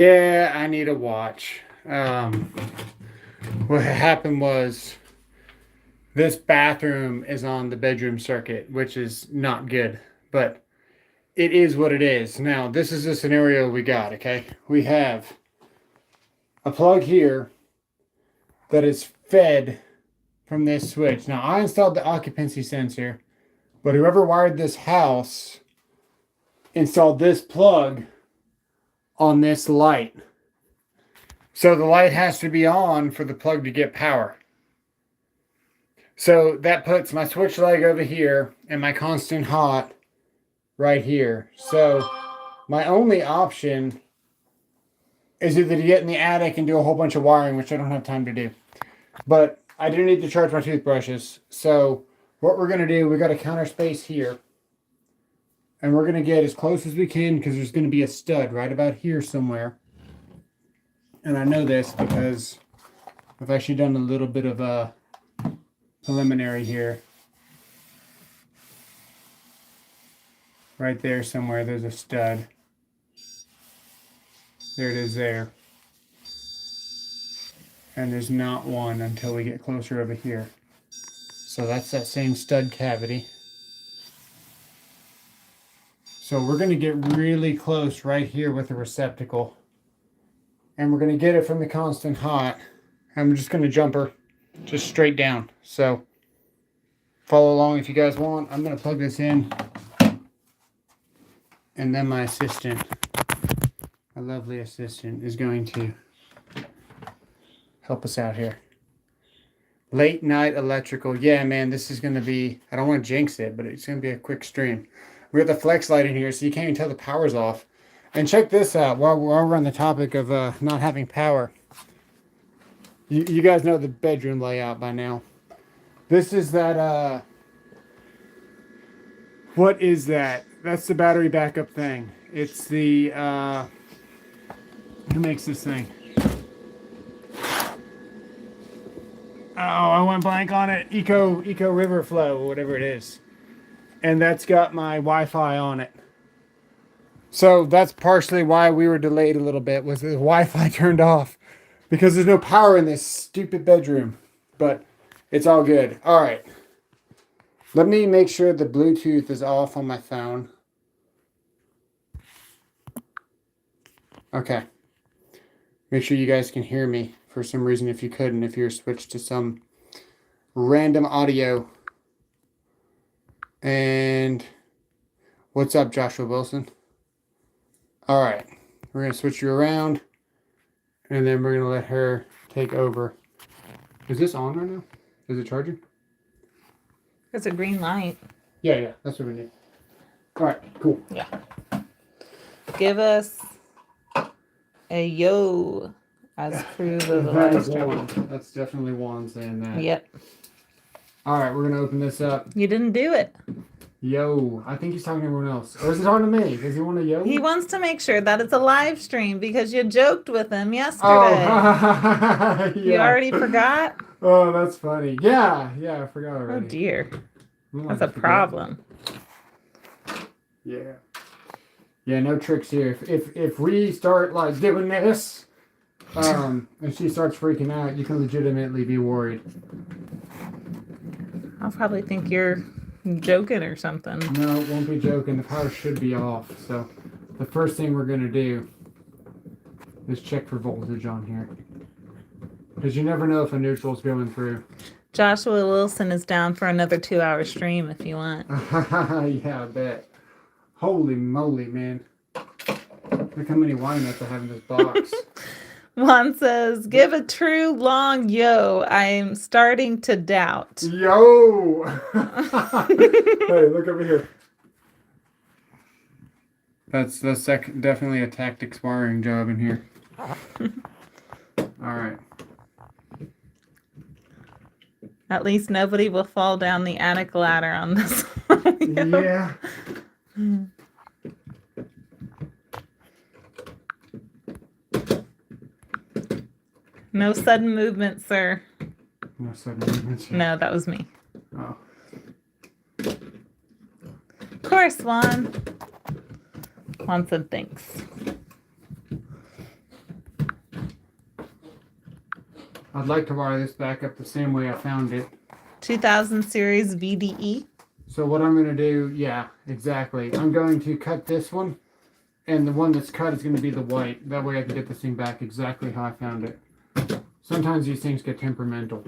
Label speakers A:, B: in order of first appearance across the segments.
A: Yeah, I need a watch. What happened was this bathroom is on the bedroom circuit, which is not good, but it is what it is. Now, this is the scenario we got, okay? We have a plug here that is fed from this switch. Now, I installed the occupancy sensor, but whoever wired this house installed this plug on this light. So the light has to be on for the plug to get power. So that puts my switch leg over here and my constant hot right here. So my only option is either to get in the attic and do a whole bunch of wiring, which I don't have time to do. But I do need to charge my toothbrushes. So what we're going to do, we got a counter space here. And we're going to get as close as we can because there's going to be a stud right about here somewhere. And I know this because I've actually done a little bit of a preliminary here. Right there somewhere, there's a stud. There it is there. And there's not one until we get closer over here. So that's that same stud cavity. So we're going to get really close right here with the receptacle. And we're going to get it from the constant hot. I'm just going to jump her just straight down. So follow along if you guys want. I'm going to plug this in. And then my assistant, my lovely assistant, is going to help us out here. Late night electrical. Yeah, man, this is going to be, I don't want to jinx it, but it's going to be a quick stream. We got the flex light in here, so you can't even tell the power's off. And check this out while we're on the topic of not having power. You guys know the bedroom layout by now. This is that, what is that? That's the battery backup thing. It's the, who makes this thing? Oh, I went blank on it. Eco River Flow, or whatever it is. And that's got my Wi-Fi on it. So that's partially why we were delayed a little bit, was the Wi-Fi turned off. Because there's no power in this stupid bedroom. But it's all good. All right. Let me make sure the Bluetooth is off on my phone. Okay. Make sure you guys can hear me for some reason if you couldn't, if you're switched to some random audio. And what's up, Joshua Wilson? All right. We're going to switch you around. And then we're going to let her take over. Is this on right now? Is it charging?
B: It's a green light.
A: Yeah. That's what we need. All right. Cool.
B: Yeah. Give us a yo as proof of the live stream.
A: That's definitely Juan saying that.
B: Yep.
A: All right. We're going to open this up.
B: You didn't do it.
A: Yo. I think he's talking to everyone else. Or is he talking to me? Does he want a yo?
B: He wants to make sure that it's a live stream because you joked with him yesterday.
A: Oh, yeah.
B: You already forgot?
A: Oh, that's funny. Yeah, I forgot already.
B: Oh, dear.
A: We
B: That's
A: might
B: a
A: forget.
B: problem.
A: Yeah. Yeah, no tricks here. If we start like doing this, and she starts freaking out, you can legitimately be worried.
B: I'll probably think you're joking or something.
A: No, it won't be joking. The power should be off. So the first thing we're gonna do is check for voltage on here. Because you never know if a neutral's going through.
B: Joshua Wilson is down for another 2-hour stream if you want.
A: Yeah, I bet. Holy moly, man. Look how many wine nuts I have in this box.
B: Juan says, give a true long yo. I'm starting to doubt.
A: Yo! Hey, look over here. That's definitely a tactics wiring job in here. All right.
B: At least nobody will fall down the attic ladder on this one.
A: Yeah.
B: No sudden movement, sir.
A: No sudden movements.
B: No, that was me.
A: Oh.
B: Of course, Juan. Juan said thanks.
A: I'd like to wire this back up the same way I found it.
B: 2000 series VDE.
A: So what I'm going to do, yeah, exactly. I'm going to cut this one, and the one that's cut is going to be the white. That way I can get this thing back exactly how I found it. Sometimes these things get temperamental.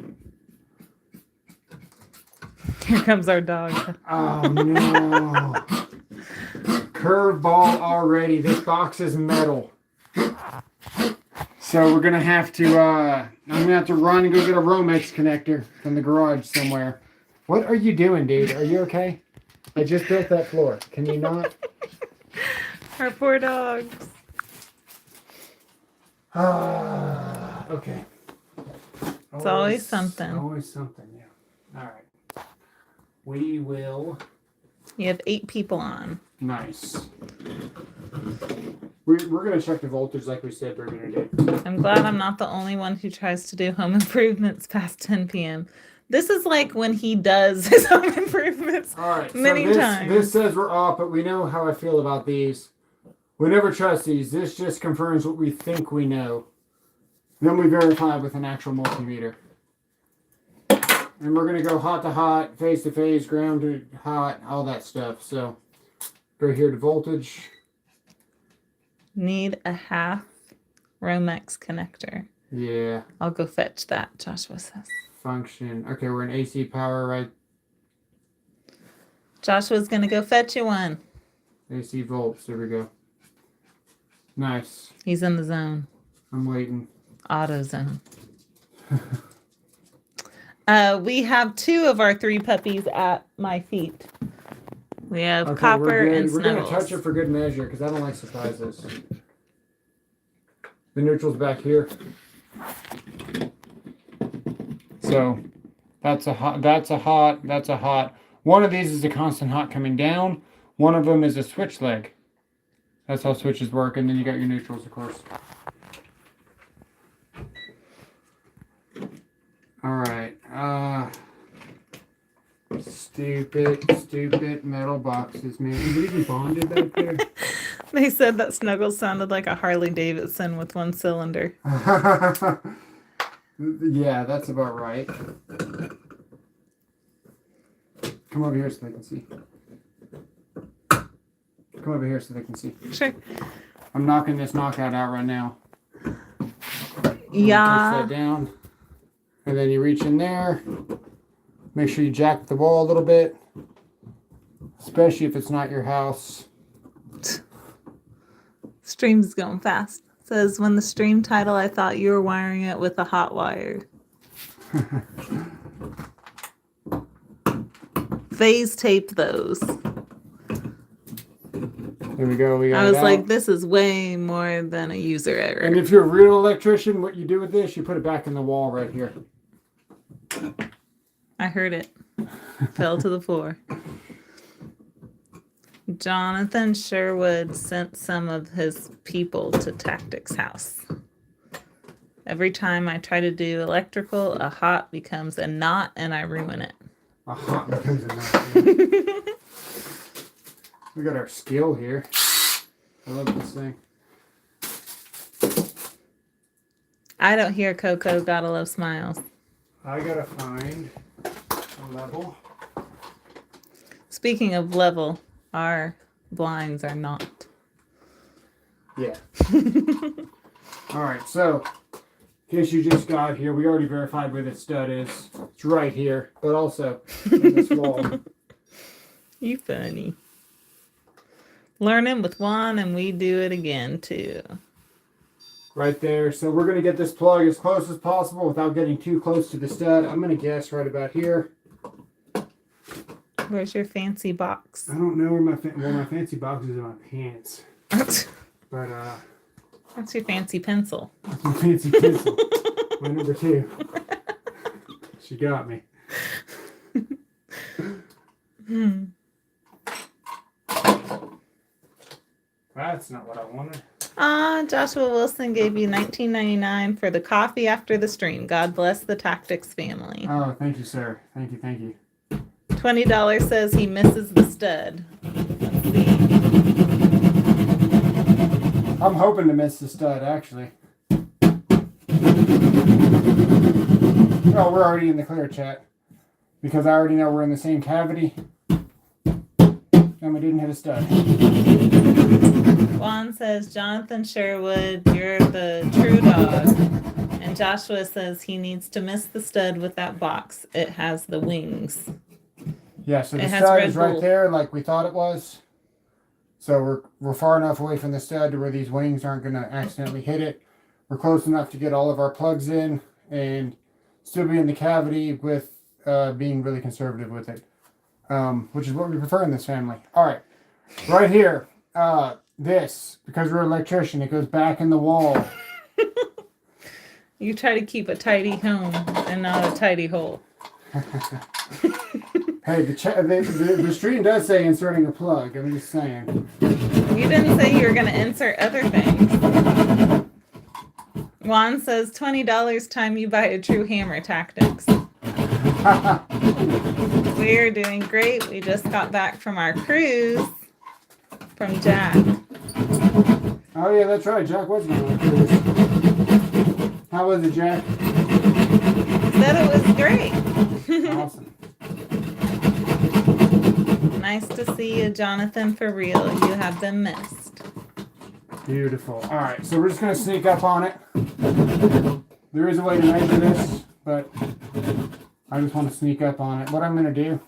B: Here comes our dog.
A: Oh no. Curveball already. This box is metal. So we're going to have to, I'm going to have to run and go get a Romex connector from the garage somewhere. What are you doing, dude? Are you okay? I just built that floor. Can you not?
B: Our poor dogs.
A: Okay.
B: It's always something.
A: Always something, yeah. All right. We will.
B: You have 8 people on.
A: Nice. We're going to check the voltage like we said we're going to do.
B: I'm glad I'm not the only one who tries to do home improvements past 10 p.m. This is like when he does his home improvements
A: All right,
B: many times.
A: This says we're off, but we know how I feel about these. We never trust these. This just confirms what we think we know. Then we verify with an actual multimeter. And we're going to go hot to hot, phase to phase, ground to hot, all that stuff. So go here to voltage.
B: Need a half Romex connector.
A: Yeah.
B: I'll go fetch that, Joshua says.
A: Function. Okay, we're in AC power, right?
B: Joshua's going to go fetch you one.
A: AC volts. There we go. Nice.
B: He's in the zone.
A: I'm waiting.
B: Auto zone. We have 2 of our 3 puppies at my feet. We have
A: Okay,
B: Copper and
A: We're going to
B: Snuggles.
A: touch it for good measure because I don't like surprises. The neutral's back here. So that's a hot. One of these is a constant hot coming down. One of them is a switch leg. That's how switches work. And then you got your neutrals, of course. All right. Stupid metal boxes, man. Is it even bonded back there?
B: They said that Snuggles sounded like a Harley Davidson with 1 cylinder.
A: Yeah, that's about right. Come over here so they can see. Come over here so they can see.
B: Sure.
A: I'm knocking this knockout out right now.
B: Yeah.
A: Push that down. And then you reach in there. Make sure you jack the wall a little bit. Especially if it's not your house.
B: Stream's going fast. Says, when the stream title, I thought you were wiring it with a hot wire. Phase tape those.
A: There we go. We got
B: I was
A: it
B: like,
A: out.
B: this is way more than a user error.
A: And if you're a real electrician, what you do with this, you put it back in the wall right here.
B: I heard it. Fell to the floor. Jonathan Sherwood sent some of his people to Tactic's house. Every time I try to do electrical, a hot becomes a knot and I ruin it.
A: A hot becomes a knot. We got our skill here. I love this thing.
B: I don't hear Coco, gotta love smiles.
A: I gotta find a level.
B: Speaking of level, our blinds are not.
A: Yeah. All right, so in case you just got here, we already verified where the stud is. It's right here, but also in this wall.
B: You funny. Learning with one and we do it again too.
A: Right there. So we're going to get this plug as close as possible without getting too close to the stud. I'm going to guess right about here.
B: Where's your fancy box?
A: I don't know where my my fancy box is in my pants. But
B: That's your fancy pencil.
A: that's my fancy pencil. My number 2. She got me. That's not what I wanted.
B: Joshua Wilson gave you $19.99 for the coffee after the stream. God bless the Tactics family.
A: Oh, thank you, sir. Thank you, thank you.
B: $20 says he misses the stud. Let's see.
A: I'm hoping to miss the stud, actually. Oh, we're already in the clear, chat. Because I already know we're in the same cavity. And we didn't hit a stud.
B: Juan says, Jonathan Sherwood, you're the true dog. And Joshua says he needs to miss the stud with that box. It has the wings.
A: Yeah, so the
B: It has
A: stud
B: Red
A: is right
B: Bull.
A: there like we thought it was. So we're far enough away from the stud to where these wings aren't going to accidentally hit it. We're close enough to get all of our plugs in and still be in the cavity with being really conservative with it, which is what we prefer in this family. All right, right here, this, because we're an electrician, it goes back in the wall.
B: You try to keep a tidy home and not a tidy hole.
A: Hey, the stream does say inserting a plug. I'm just saying.
B: You didn't say you were going to insert other things. Juan says $20 time you buy a true hammer tactics. We are doing great. We just got back from our cruise from Jack.
A: Oh yeah, that's right. Jack was going on a cruise. How was it, Jack?
B: Said it was great.
A: Awesome.
B: Nice to see you, Jonathan, for real. You have been missed.
A: Beautiful. All right, so we're just going to sneak up on it. There is a way to measure this, but I just want to sneak up on it. What I'm going to do,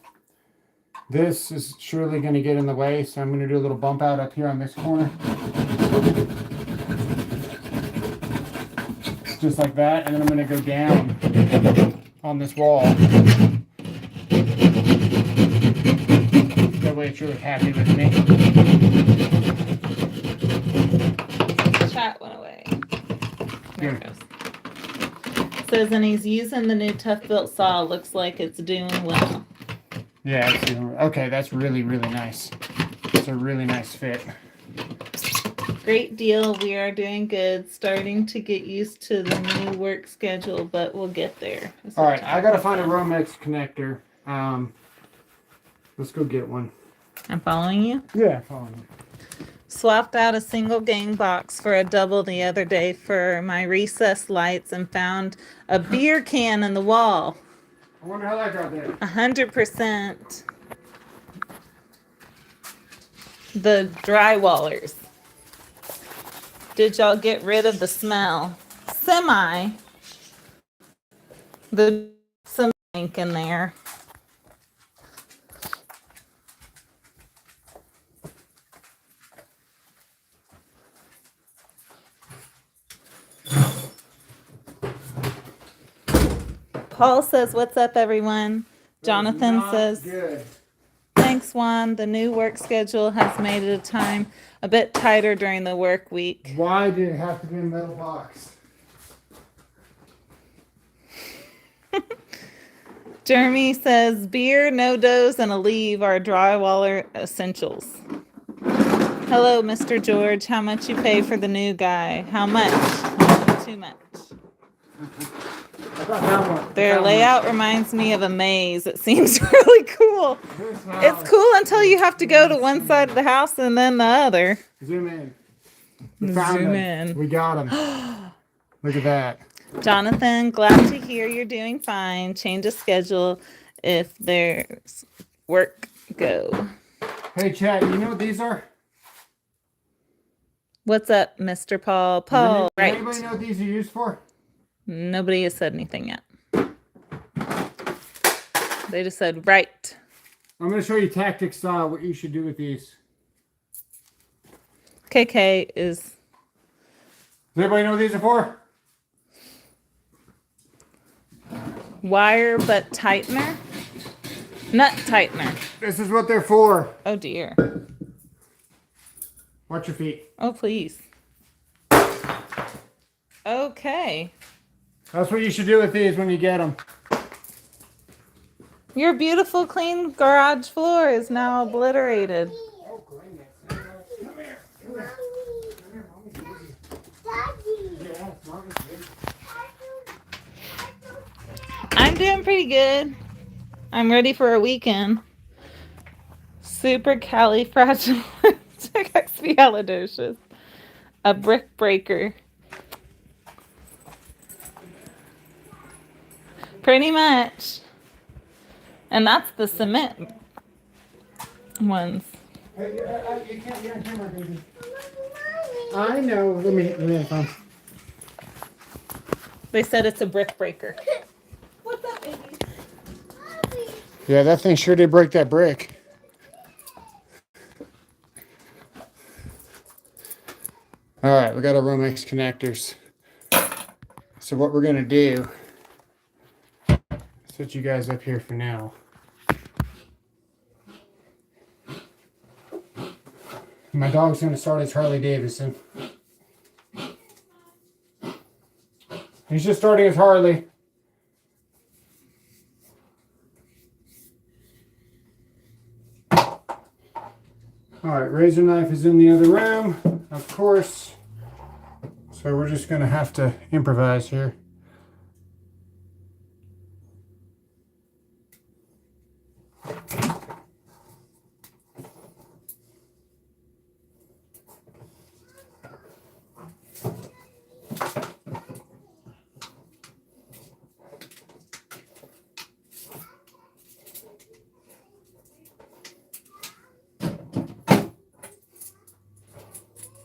A: this is surely going to get in the way, so I'm going to do a little bump out up here on this corner. Just like that, and then I'm going to go down on this wall. That way it's really happy with me.
B: Chat went away. There it goes. Says, and he's using the new Tough Built saw. Looks like it's doing well.
A: Yeah, it's doing, okay, that's really, really nice. It's a really nice fit.
B: Great deal. We are doing good. Starting to get used to the new work schedule, but we'll get there.
A: All right, I gotta find a Romex connector. Let's go get one.
B: I'm following you.
A: Yeah, following you.
B: Swapped out a single gang box for a double the other day for my recess lights and found a beer can in the wall.
A: I wonder how that got there.
B: 100% the drywallers. Did y'all get rid of the smell? Semi. The some ink in there. Paul says, what's up, everyone? Jonathan says,
A: good.
B: thanks, Juan. The new work schedule has made it a bit tighter during the work week.
A: Why did it have to be a metal box?
B: Jeremy says, beer, no doughs, and a leave are drywaller essentials. Hello, Mr. George. How much you pay for the new guy? How much? Too much. Their layout reminds me of a maze. It seems really cool. It's cool until you have to go to one side of the house and then the other.
A: Zoom in. We found
B: Zoom
A: him.
B: in.
A: We got him. Look at that.
B: Jonathan, glad to hear you're doing fine. Change of schedule if there's work. Go.
A: Hey, Chad, you know what these are?
B: What's up, Mr. Paul? Paul,
A: Does
B: right.
A: anybody know what these are used for?
B: Nobody has said anything yet. They just said, right.
A: I'm going to show you tactics style, what you should do with these.
B: KK is...
A: Does anybody know what these are for?
B: Wire butt tightener? Nut tightener.
A: This is what they're for.
B: Oh, dear.
A: Watch your feet.
B: Oh, please. Okay.
A: That's what you should do with these when you get them.
B: Your beautiful, clean garage floor is now obliterated. I'm doing pretty good. I'm ready for a weekend. Supercalifragilisticexpialidocious. A brick breaker. Pretty much. And that's the cement ones.
A: Hey, you can't be on camera, baby. I know. Let me phone.
B: They said it's a brick breaker. What's up, baby?
A: Yeah, that thing sure did break that brick. All right, we got our Romex connectors. So what we're gonna do, set you guys up here for now. My dog's gonna start his Harley Davidson. He's just starting his Harley. All right, razor knife is in the other room, of course. So we're just gonna have to improvise here.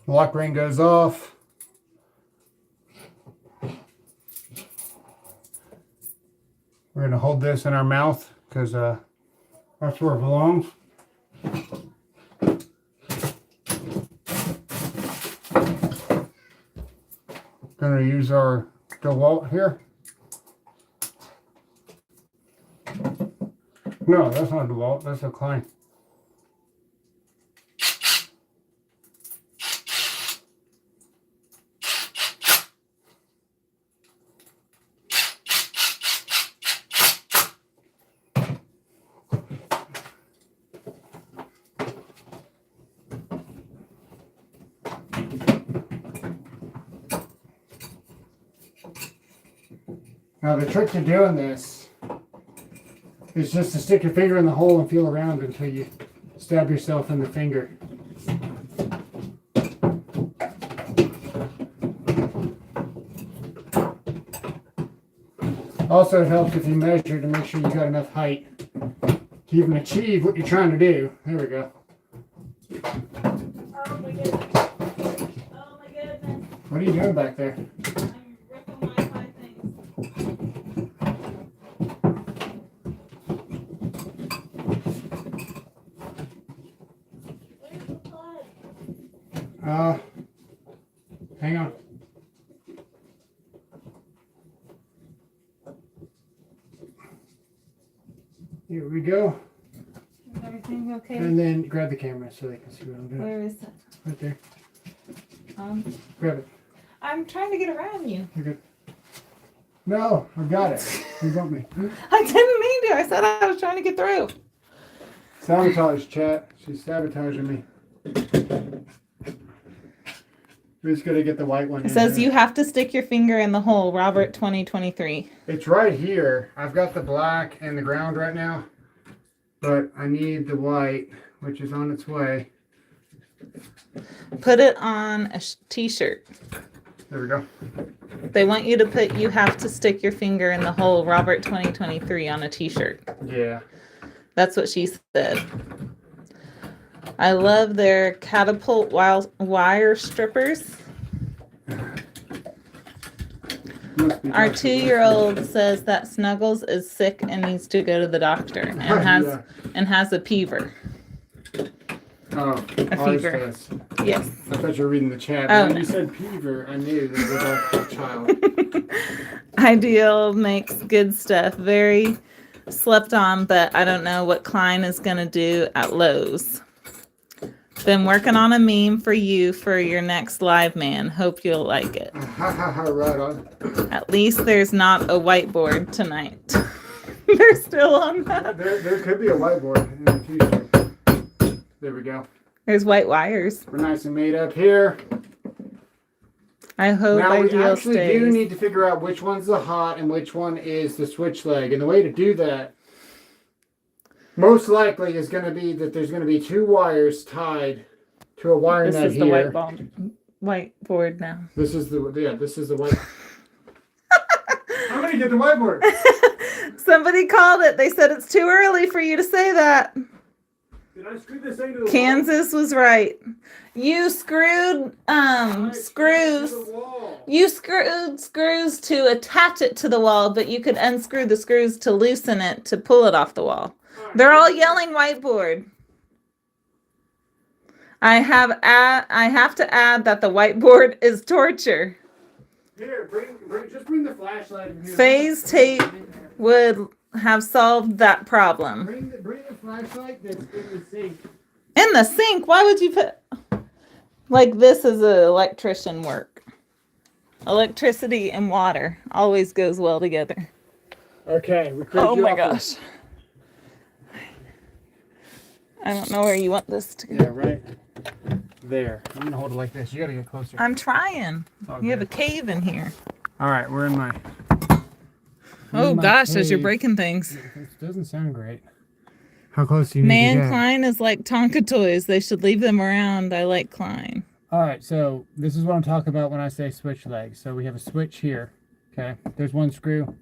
A: Lock ring goes off. We're going to hold this in our mouth because that's where it belongs. Going to use our DeWalt here. No, that's not a DeWalt, that's a Klein. Now the trick to doing this is just to stick your finger in the hole and feel around until you stab yourself in the finger. Also, it helps if you measure to make sure you got enough height to even achieve what you're trying to do. There we go.
B: Oh my goodness. Oh my goodness.
A: What are you doing back there?
B: I'm ripping Wi-Fi things. Where's the plug?
A: Hang on. Here we go.
B: Is everything okay?
A: And then grab the camera so they can see what I'm doing.
B: Where is it?
A: Right there. Grab it.
B: I'm trying to get around you.
A: You're good. No, I got it. You got me.
B: I didn't mean to. I said I was trying to get through.
A: Sabotage, chat. She's sabotaging me. We're just gonna get the white one.
B: It says you have to stick your finger in the hole, Robert 2023.
A: It's right here. I've got the black and the ground right now, but I need the white, which is on its way.
B: Put it on a t-shirt.
A: There we go.
B: They want you to put you have to stick your finger in the hole, Robert 2023 on a t-shirt.
A: Yeah.
B: That's what she said. I love their catapult wire strippers. Our 2-year-old says that Snuggles is sick and needs to go to the doctor and has a fever.
A: Oh,
B: A
A: ours
B: fever.
A: does.
B: Yes.
A: I thought you were reading the chat.
B: Oh,
A: When
B: no.
A: you said peaver, I knew that was our child.
B: Ideal makes good stuff. Very slept on, but I don't know what Klein is going to do at Lowe's. Been working on a meme for you for your next live, man. Hope you'll like it.
A: Ha ha ha, right on.
B: At least there's not a whiteboard tonight. They're still on that.
A: There could be a whiteboard in the future. There we go.
B: There's white wires.
A: We're nice and made up here.
B: I hope
A: Now we
B: Ideal
A: actually do
B: stays.
A: need to figure out which one's the hot and which one is the switch leg. And the way to do that, most likely, is going to be that there's going to be 2 wires tied to a wire
B: This
A: nut
B: is the
A: here.
B: whiteboard now.
A: This is the white. I'm going to get the whiteboard.
B: Somebody called it. They said it's too early for you to say that.
A: Did I screw this thing to the
B: Kansas was right. You screwed screws. You screwed screws to attach it to the wall, but you could unscrew the screws to loosen it to pull it off the wall. They're all yelling whiteboard. I have to add that the whiteboard is torture.
A: Here, just bring the flashlight in here.
B: Phase tape would have solved that problem.
A: Bring the flashlight that's in the sink.
B: In the sink? Why would you put... Like this is a electrician work. Electricity and water always goes well together.
A: Okay.
B: Oh my gosh. I don't know where you want this to go.
A: Yeah, right there. I'm going to hold it like this. You got to get closer.
B: I'm trying. You have a cave in here.
A: All right, we're in my...
B: Oh gosh, as you're breaking things.
A: It doesn't sound great. How close do you need to
B: Man,
A: get?
B: Klein is like Tonka toys. They should leave them around. I like Klein.
A: All right, so this is what I'm talking about when I say switch legs. So we have a switch here. Okay, there's one screw.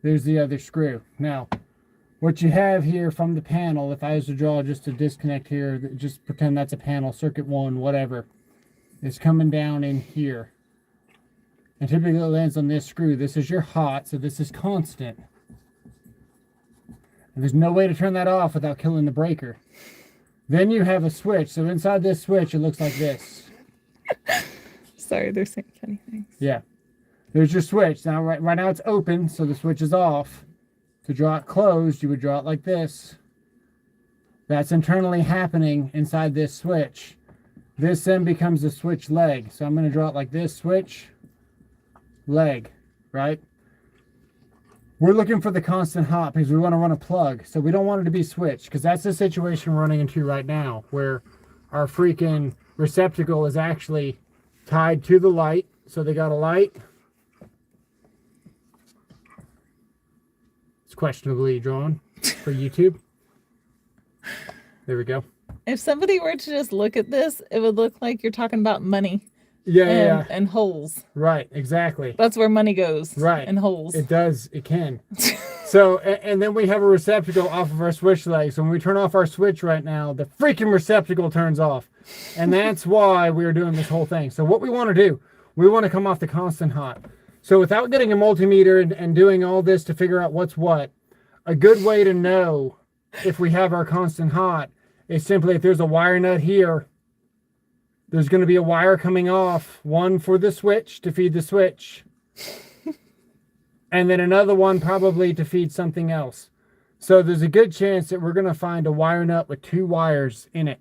A: There's the other screw. Now, what you have here from the panel, if I was to draw just a disconnect here, just pretend that's a panel, circuit 1, whatever, is coming down in here. And typically it lands on this screw. This is your hot, so this is constant. And there's no way to turn that off without killing the breaker. Then you have a switch. So inside this switch, it looks like this.
B: Sorry, they're saying funny things.
A: Yeah. There's your switch. Now, right now it's open, so the switch is off. To draw it closed, you would draw it like this. That's internally happening inside this switch. This then becomes the switch leg. So I'm going to draw it like this, switch, leg, right? We're looking for the constant hot because we want to run a plug. So we don't want it to be switched because that's the situation we're running into right now where our freaking receptacle is actually tied to the light. So they got a light. It's questionably drawn for YouTube. There we go.
B: If somebody were to just look at this, it would look like you're talking about money.
A: Yeah.
B: And holes.
A: Right, exactly.
B: That's where money goes.
A: Right.
B: In holes.
A: It does. It can. So, and then we have a receptacle off of our switch leg. So when we turn off our switch right now, the freaking receptacle turns off. And that's why we're doing this whole thing. So what we want to do, we want to come off the constant hot. So without getting a multimeter and doing all this to figure out what's what, a good way to know if we have our constant hot is simply if there's a wire nut here, there's going to be a wire coming off, one for the switch to feed the switch, and then another one probably to feed something else. So there's a good chance that we're going to find a wire nut with 2 wires in it,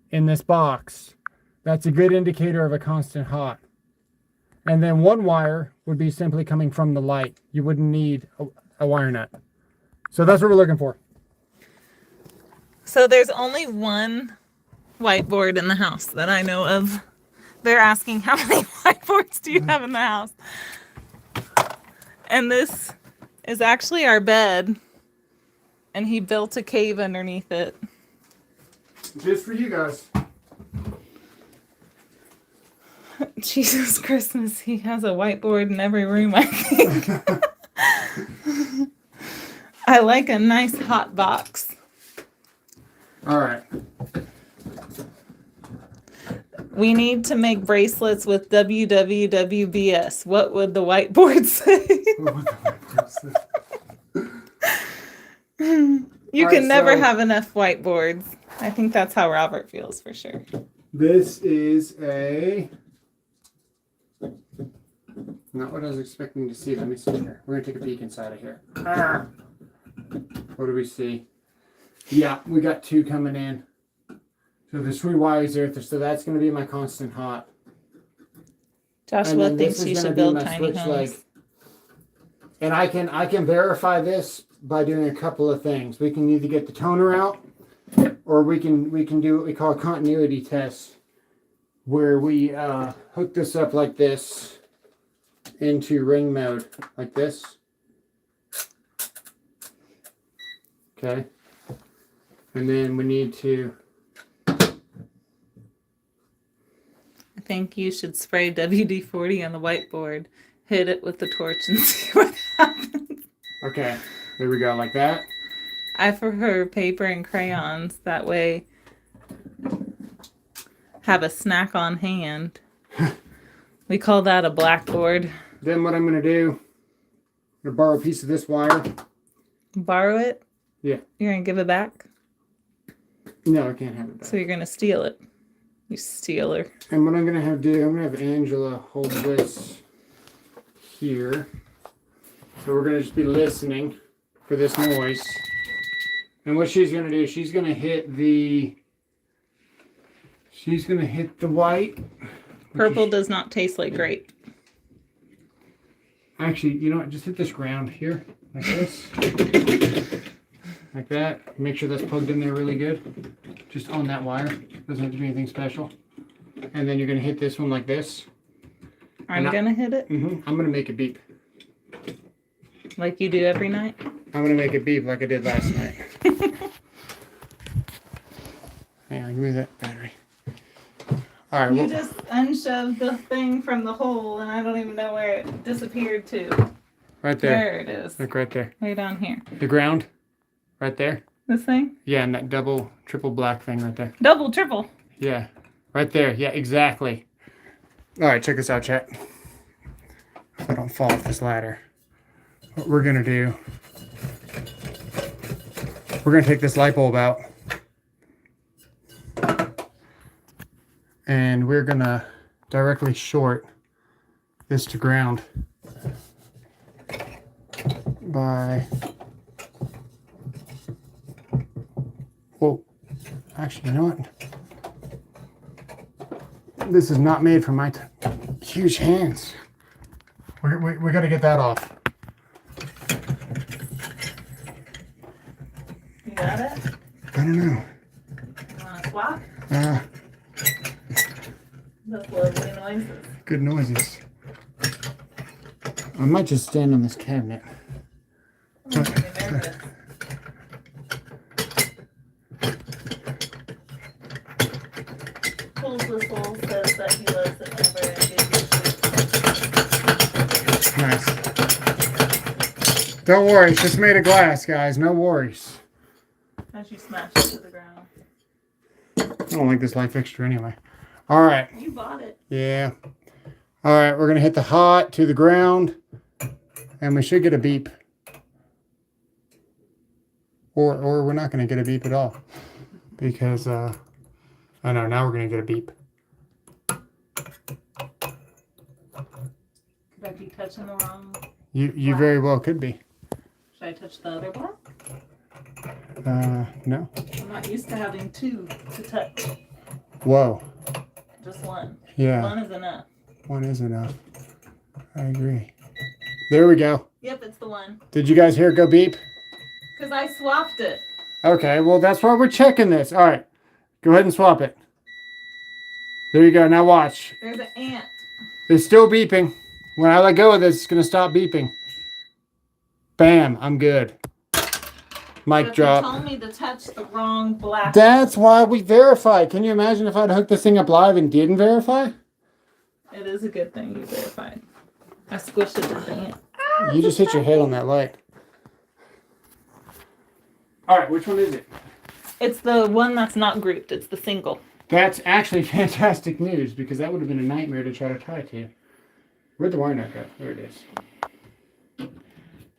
A: in this box. That's a good indicator of a constant hot. And then 1 wire would be simply coming from the light. You wouldn't need a wire nut. So that's what we're looking for.
B: So there's only one whiteboard in the house that I know of. They're asking how many whiteboards do you have in the house? And this is actually our bed. And he built a cave underneath it.
A: Just for you guys.
B: Jesus Christmas, he has a whiteboard in every room, I think. I like a nice hot box.
A: All right.
B: We need to make bracelets with WWWBS. What would the whiteboard say? You can never have enough whiteboards. I think that's how Robert feels for sure.
A: This is a... Not what I was expecting to see. Let me see here. We're going to take a peek inside of here. What do we see? Yeah, we got 2 coming in. So there's 3 wires there. So that's going to be my constant hot.
B: Joshua thinks you should build tiny homes.
A: Leg. And I can verify this by doing a couple of things. We can either get the toner out, or we can do what we call a continuity test, where we hook this up like this into ring mode, like this. Okay. And then we need to...
B: I think you should spray WD-40 on the whiteboard, hit it with the torch, and see what happens.
A: Okay. There we go, like that.
B: I prefer paper and crayons. That way, have a snack on hand. We call that a blackboard.
A: Then what I'm going to do, I'm going to borrow a piece of this wire.
B: Borrow it?
A: Yeah.
B: You're going to give it back?
A: No, I can't have it back.
B: So you're going to steal it. You stealer.
A: And what I'm going to have do, I'm going to have Angela hold this here. So we're going to just be listening for this noise. And what she's going to do, she's going to hit the white.
B: Purple does not taste like grape.
A: Actually, you know what? Just hit this ground here, like this. Like that. Make sure that's plugged in there really good. Just on that wire. Doesn't have to be anything special. And then you're going to hit this one like this.
B: I'm going to hit it?
A: I'm going to make it beep.
B: Like you do every night?
A: I'm going to make it beep like I did last night. Hang on, give me that battery. All right.
B: You just unshoved the thing from the hole, and I don't even know where it disappeared to.
A: Right there.
B: There it is.
A: Look right there.
B: Way down here.
A: The ground. Right there.
B: This thing?
A: Yeah, and that double, triple black thing right there.
B: Double, triple.
A: Yeah. Right there. Yeah, exactly. All right, check this out, chat. If I don't fall off this ladder. What we're going to do, we're going to take this light bulb out. And we're going to directly short this to ground by... Whoa. Actually, you know what? This is not made for my huge hands. We got to get that off.
B: You got it?
A: I don't know.
B: You want to swap? Those lovely noises.
A: Good noises. I might just stand on this cabinet.
B: I'm getting nervous. Pulls the soul says that he loves it whenever I give you
A: Nice. Don't worry, it's just made of glass, guys. No worries.
B: as you smash it to the ground.
A: I don't like this light fixture anyway. All right.
B: You bought it.
A: Yeah. All right, we're going to hit the hot to the ground, and we should get a beep. Or we're not going to get a beep at all. Because, I know, now we're going to get a beep.
B: Could I be touching the wrong?
A: You very well could be.
B: Should I touch the other black?
A: No.
B: I'm not used to having two to touch.
A: Whoa.
B: Just one.
A: Yeah.
B: One is enough.
A: One is enough. I agree. There we go.
B: Yep, it's the one.
A: Did you guys hear it go beep?
B: Because I swapped it.
A: Okay, well, that's why we're checking this. All right. Go ahead and swap it. There you go. Now watch.
B: There's an ant.
A: It's still beeping. When I let go of this, it's going to stop beeping. Bam. I'm good. Mic
B: But
A: drop.
B: You told me to touch the wrong black.
A: That's why we verified. Can you imagine if I'd hooked this thing up live and didn't verify?
B: It is a good thing you verified. I squished it to the ant.
A: You just hit your head on that light. All right, which one is it?
B: It's the one that's not grouped. It's the single.
A: That's actually fantastic news because that would have been a nightmare to try to tie to. Where'd the wire nut go? There it is.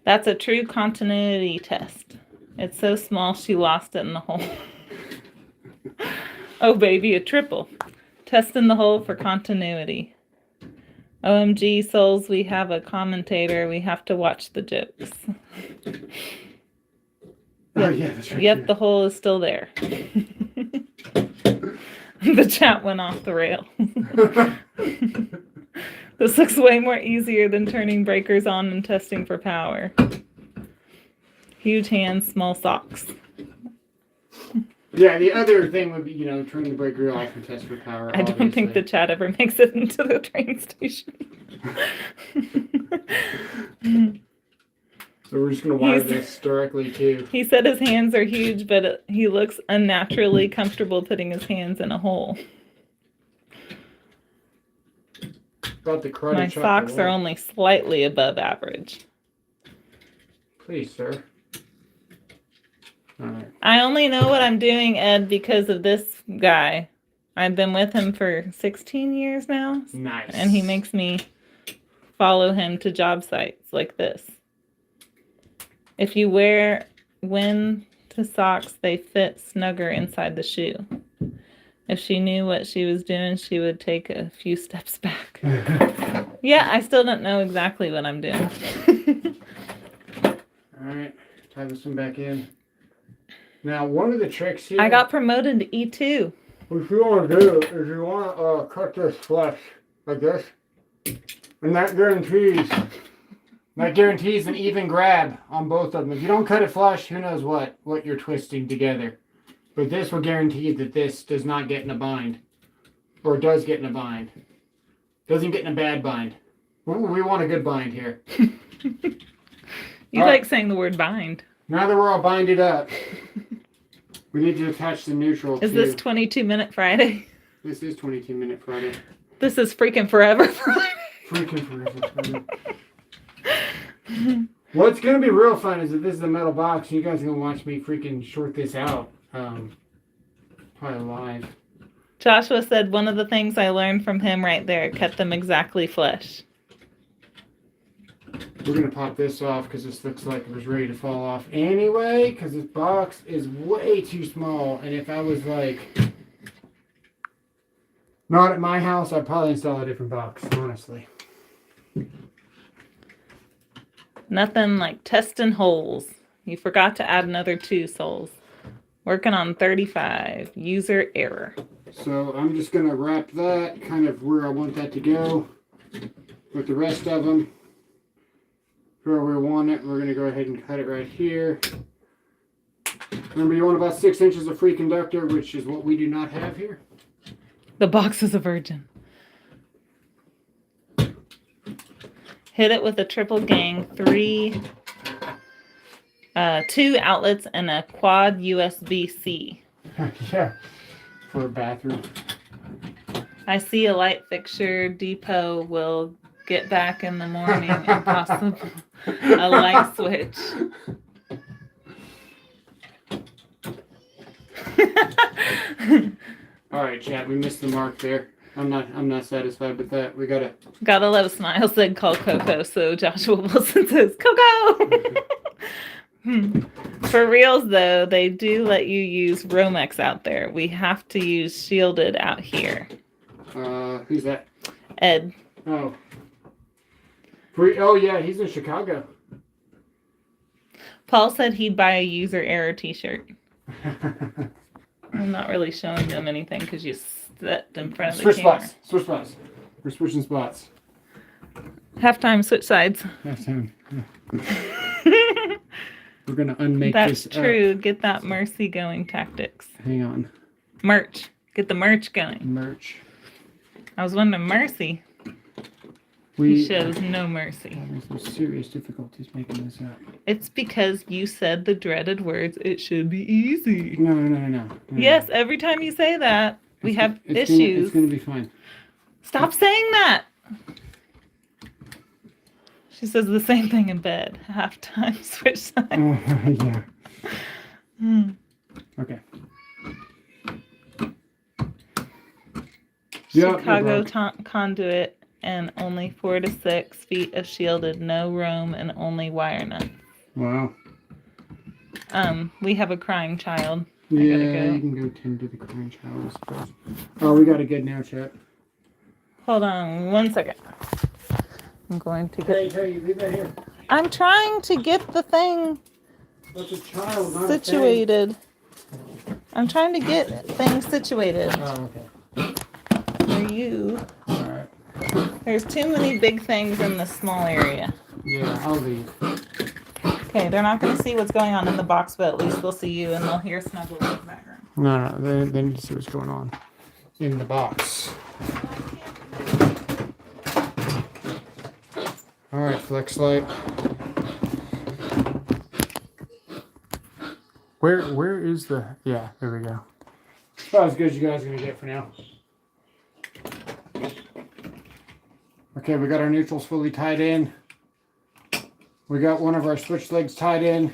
B: That's a true continuity test. It's so small she lost it in the hole. Oh baby, a triple. Test in the hole for continuity. OMG souls, we have a commentator. We have to watch the jokes.
A: Oh yeah, that's right.
B: Yep, the hole is still there. The chat went off the rail. This looks way more easier than turning breakers on and testing for power. Huge hands, small socks.
A: Yeah, the other thing would be, turn the breaker off and test for power.
B: I don't think the chat ever makes it into the train station.
A: So we're just going to wire this directly to...
B: He said his hands are huge, but he looks unnaturally comfortable putting his hands in a hole.
A: About the
B: My socks are only slightly above average.
A: Please, sir. All right.
B: I only know what I'm doing, Ed, because of this guy. I've been with him for 16 years now.
A: Nice.
B: And he makes me follow him to job sites like this. If you wear wind to socks, they fit snugger inside the shoe. If she knew what she was doing, she would take a few steps back. Yeah, I still don't know exactly what I'm doing.
A: All right. Tie this one back in. Now, one of the tricks here.
B: I got promoted to E2.
A: What you want to do is you want to cut this flush like this, and that guarantees an even grab on both of them. If you don't cut it flush, who knows what you're twisting together. But this will guarantee that this does not get in a bind, or does get in a bind. Doesn't get in a bad bind. We want a good bind here.
B: You
A: All
B: like
A: right.
B: saying the word bind.
A: Now that we're all binded up, we need to attach the neutral.
B: Is this 22-minute Friday?
A: This is 22-minute Friday.
B: This is freaking forever Friday.
A: Freaking forever Friday. What's gonna be real fun is that this is a metal box. You guys are gonna watch me freaking short this out. Probably live.
B: Joshua said one of the things I learned from him right there, cut them exactly flush.
A: We're gonna pop this off because this looks like it was ready to fall off anyway. Because this box is way too small, and if I was like not at my house, I'd probably install a different box. Honestly.
B: Nothing like testing holes. You forgot to add another 2 soles. Working on 35. User error.
A: So I'm just gonna wrap that kind of where I want that to go with the rest of them. Where we want it, we're gonna go ahead and cut it right here. Remember, you want about 6 inches of free conductor, which is what we do not have here.
B: The box is a virgin. Hit it with a triple gang, 2 outlets and a quad USB-C.
A: Yeah, for a bathroom.
B: I see a light fixture. Depot will get back in the morning and possibly a light switch.
A: All right, chat. We missed the mark there. I'm not satisfied with that. We gotta.
B: Gotta love Smile said call Coco, so Joshua Wilson says Coco. For reals though, they do let you use Romex out there. We have to use shielded out here.
A: Who's that?
B: Ed.
A: Oh. Oh yeah, he's in Chicago.
B: Paul said he'd buy a user error t-shirt. I'm not really showing them anything because you stepped in front of the
A: Switch
B: camera.
A: spots. Switch spots. We're switching spots.
B: Halftime, switch sides.
A: Halftime. We're gonna unmake
B: That's
A: this.
B: true. Get that mercy going tactics.
A: Hang on.
B: Merch. Get the merch going.
A: Merch.
B: I was wondering, mercy. He shows no mercy.
A: Having some serious difficulties making this up.
B: It's because you said the dreaded words, it should be easy.
A: No.
B: Yes, every time you say that, we have
A: it's
B: issues.
A: It's gonna be fine.
B: Stop saying that. She says the same thing in bed. Halftime, switch sides.
A: Yeah. Okay.
B: Chicago conduit and only 4 to 6 feet of shielded, no roam, and only wire nuts.
A: Wow.
B: We have a crying child.
A: Yeah,
B: gotta go.
A: you can go tend to the crying child, I suppose. Oh, we got a good now, chat.
B: Hold on 1 second. I'm going to get.
A: Hey, leave that here.
B: I'm trying to get the thing
A: That's a child, not
B: situated. I'm trying to get things situated
A: Oh, okay.
B: for you.
A: All right.
B: There's too many big things in this small area.
A: Yeah, I'll leave.
B: Okay, they're not going to see what's going on in the box, but at least they'll see you and they'll hear Snuggle in the background.
A: No, they need to see what's going on in the box. All right, Flex Light. Where is the? Yeah, there we go. About as good as you guys are gonna get for now. Okay, we got our neutrals fully tied in. We got one of our switch legs tied in.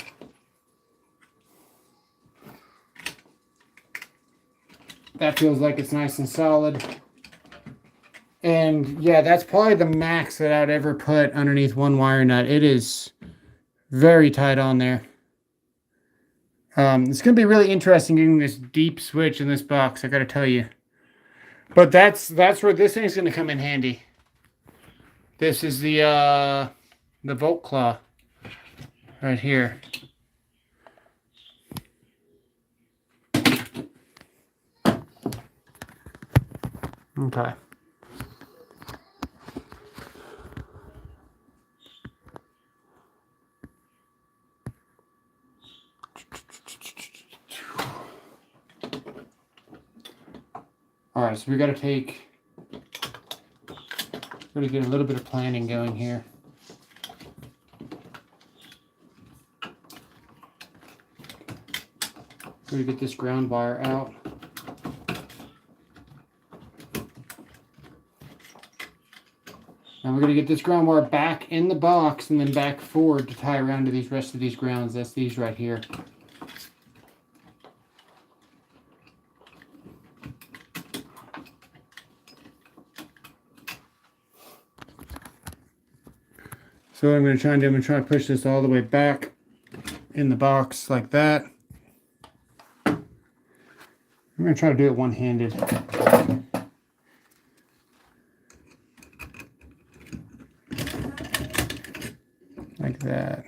A: That feels like it's nice and solid. And yeah, that's probably the max that I'd ever put underneath one wire nut. It is very tight on there. It's going to be really interesting getting this deep switch in this box, I got to tell you. But that's where this thing's going to come in handy. This is the Volt Claw right here. Okay. All right, so we got to get a little bit of planning going here. We're going to get this ground wire out. Now we're going to get this ground wire back in the box and then back forward to tie around to these rest of these grounds. That's these right here. So what I'm going to try and do, I'm going to try to push this all the way back in the box like that. I'm going to try to do it one-handed. Like that.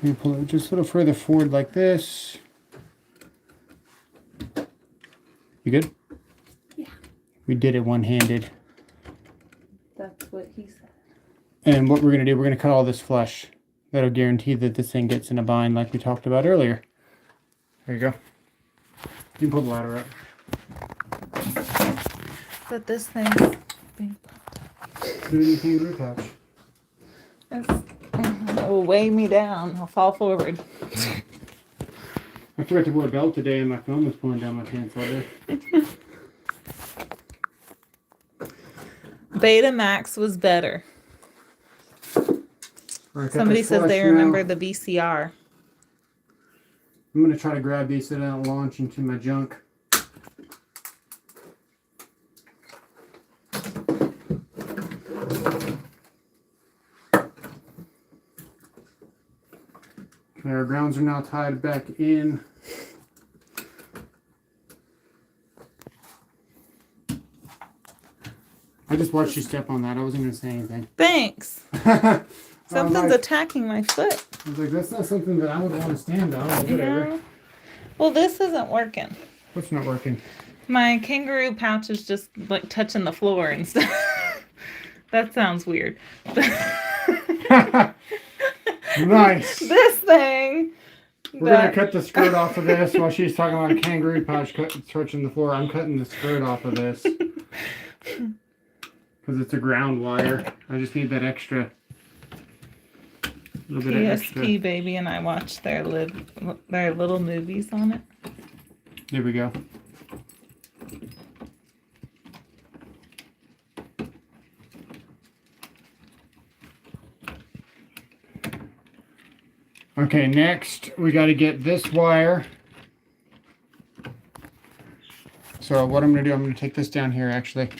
A: You pull it just a little further forward like this. You good?
B: Yeah.
A: We did it one-handed.
B: That's what he said.
A: And what we're going to do, we're going to cut all this flush. That'll guarantee that this thing gets in a bind like we talked about earlier. There you go. You can pull the ladder up.
B: But this thing's being
A: Do it in the kangaroo pouch.
B: it will weigh me down. I'll fall forward.
A: I forgot to wear a belt today and my phone was pulling down my pants all day.
B: Betamax was better.
A: Right,
B: Somebody says they remember the VCR.
A: I'm going to try to grab these so they don't launch into my junk. Okay, our grounds are now tied back in. I just watched you step on that. I wasn't going to say anything.
B: Thanks.
A: I
B: Something's attacking my foot.
A: was like, that's not something that I would want to stand on. Or whatever.
B: Yeah. Well, this isn't working.
A: What's not working?
B: My kangaroo pouch is just like touching the floor and stuff. That sounds weird.
A: Nice.
B: This thing.
A: We're going to cut the skirt off of this while she's talking about a kangaroo pouch touching the floor. I'm cutting the skirt off of this. Because it's a ground wire. I just need that extra. Little bit of extra.
B: PSP baby and I watched their little movies on it.
A: There we go. Okay, next we got to get this wire. So what I'm going to do, I'm going to take this down here actually.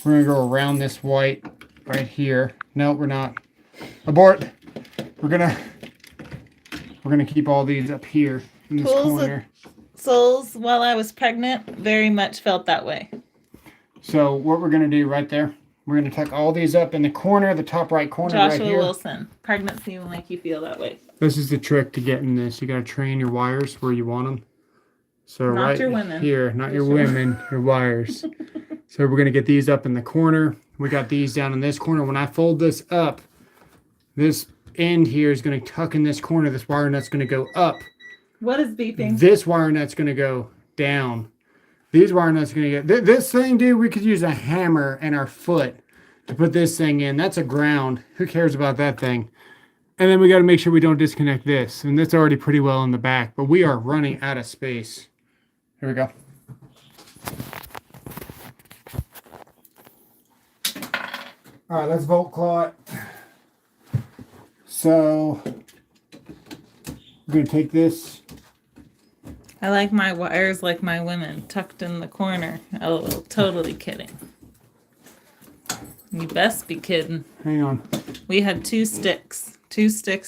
A: We're going to go around this white right here. No, we're not. Abort. We're going to keep all these up here in this corner.
B: Souls, while I was pregnant, very much felt that way.
A: So what we're going to do right there, we're going to tuck all these up in the corner, the top right corner
B: Joshua
A: right here.
B: Wilson, pregnancy will make you feel that way.
A: This is the trick to getting this. You got to train your wires where you want them. So
B: Not
A: right
B: your women.
A: here, not your women, your wires. So we're going to get these up in the corner. We got these down in this corner. When I fold this up, this end here is going to tuck in this corner. This wire nut's going to go up.
B: What is beeping?
A: This wire nut's going to go down. These wire nuts are going to get... This thing, dude, we could use a hammer and our foot to put this thing in. That's a ground. Who cares about that thing? And then we got to make sure we don't disconnect this. And that's already pretty well in the back. But we are running out of space. Here we go. All right, let's Volt Claw it. So We're gonna take this.
B: I like my wires like my women, tucked in the corner. Oh, totally kidding. You best be kidding.
A: Hang on.
B: We had two sticks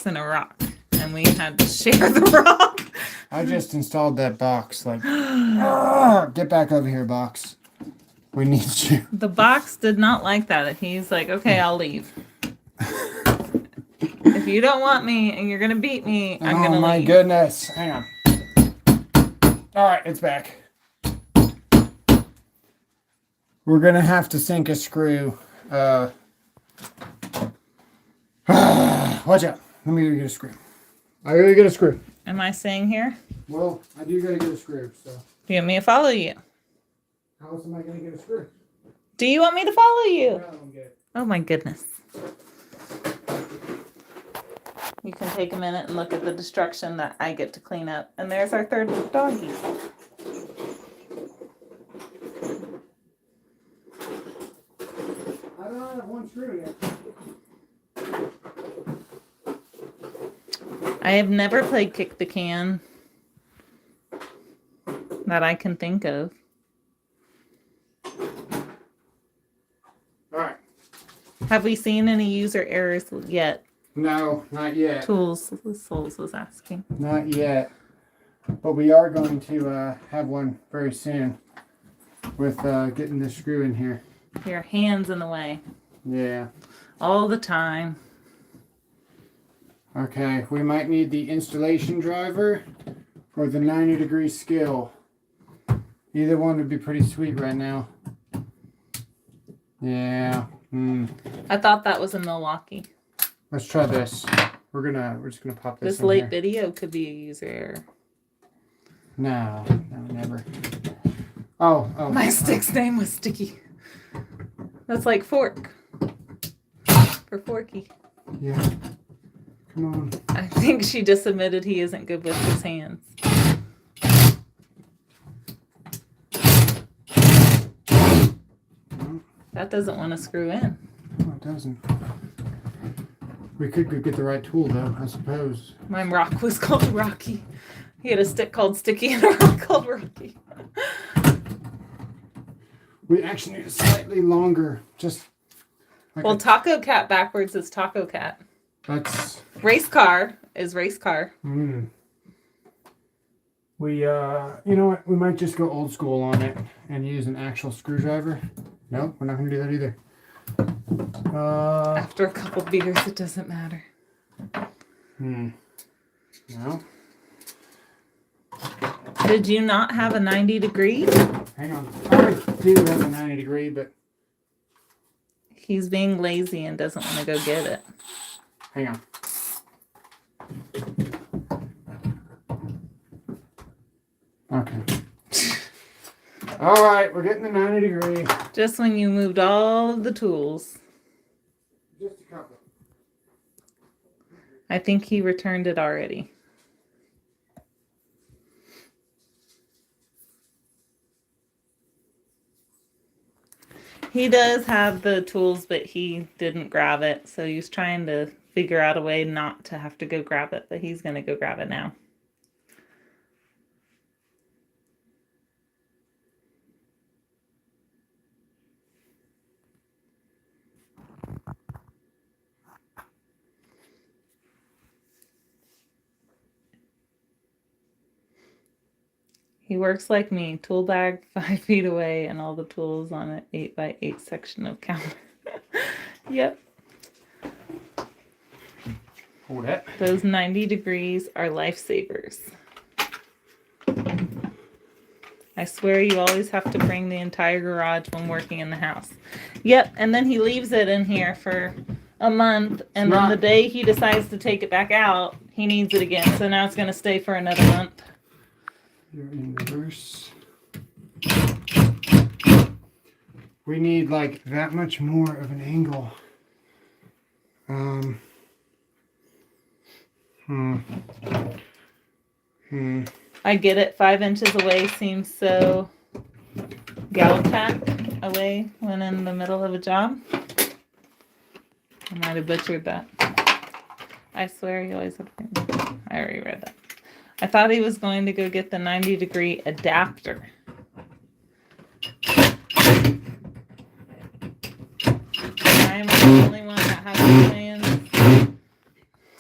B: and a rock, and we had to share the rock.
A: I just installed that box. Like, get back over here, box. We need you.
B: The box did not like that. He's like, okay, I'll leave. If you don't want me and you're gonna beat me, I'm gonna leave.
A: Oh my goodness. Hang on. Alright, it's back. We're gonna have to sink a screw. Watch out. Let me go get a screw. I gotta get a screw.
B: Am I staying here?
A: Well, I do gotta get a screw, so.
B: Do you want me to follow you?
A: How else am I gonna get a screw?
B: Do you want me to follow you?
A: No, I'm good.
B: Oh my goodness. You can take a minute and look at the destruction that I get to clean up. And there's our third doggy.
A: I don't have one screw yet.
B: I have never played kick the can that I can think of.
A: Alright.
B: Have we seen any user errors yet?
A: No, not yet.
B: Souls was asking.
A: Not yet. But we are going to have one very soon with getting this screw in here.
B: Your hands in the way.
A: Yeah.
B: All the time.
A: Okay, we might need the installation driver or the 90-degree skill. Either one would be pretty sweet right now. Yeah.
B: I thought that was in Milwaukee.
A: Let's try this. We're just gonna pop this
B: This
A: in
B: late
A: here.
B: video could be a user error.
A: No, never. Oh.
B: My stick's name was Sticky. That's like fork. For Forky.
A: Yeah. Come on.
B: I think she just admitted he isn't good with his hands. That doesn't want to screw in.
A: No, it doesn't. We could go get the right tool though, I suppose.
B: My rock was called Rocky. He had a stick called Sticky and a rock called Rocky.
A: We actually need a slightly longer, just like
B: Well, Taco Cat backwards is Taco Cat.
A: that's
B: Race car is race car.
A: We you know what, we might just go old school on it and use an actual screwdriver. No, we're not gonna do that either.
B: After a couple beers, it doesn't matter.
A: No.
B: Did you not have a 90-degree?
A: Hang on. I do have a 90-degree, but
B: He's being lazy and doesn't want to go get it.
A: hang on. Okay. All right, we're getting the 90-degree.
B: Just when you moved all of the tools.
A: Just a couple.
B: I think he returned it already. He does have the tools, but he didn't grab it. So he's trying to figure out a way not to have to go grab it, but he's going to go grab it now. He works like me, tool bag 5 feet away and all the tools on an 8x8 section of counter. Yep.
A: Hold it.
B: Those 90 degrees are lifesavers. I swear you always have to bring the entire garage when working in the house. Yep, and then he leaves it in here for a month, and then the day he decides to take it back out, he needs it again. So now it's going to stay for another month.
A: You're in reverse. We need like that much more of an angle.
B: I get it. 5 inches away seems so gallipack away when in the middle of a job. I might have butchered that. I swear you always have to. I already read that. I thought he was going to go get the 90-degree adapter. I'm the only one that has plans.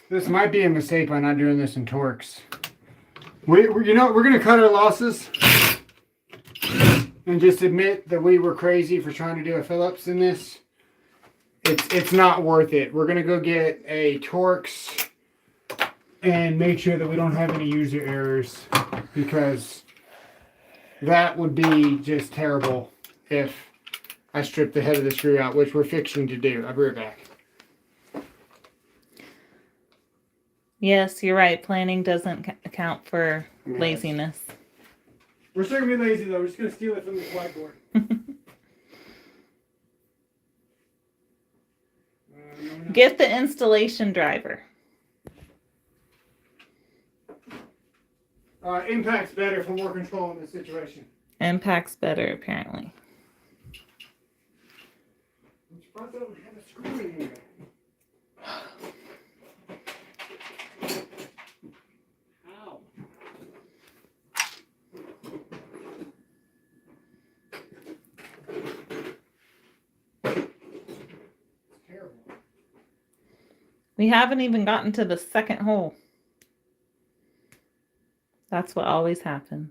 A: This might be a mistake by not doing this in Torx. You know, we're gonna cut our losses and just admit that we were crazy for trying to do a Phillips in this. It's not worth it. We're gonna go get a Torx and make sure that we don't have any user errors, because that would be just terrible if I stripped the head of the screw out, which we're fixing to do. I'll be right back.
B: Yes, you're right. Planning doesn't account for laziness.
A: We're still gonna be lazy though. We're just gonna steal it from this whiteboard.
B: Get the installation driver.
A: Impact's better for more control in this situation.
B: Impact's better, apparently.
A: I'm surprised I don't have a screw in here. Ow. It's terrible.
B: We haven't even gotten to the second hole. That's what always happens.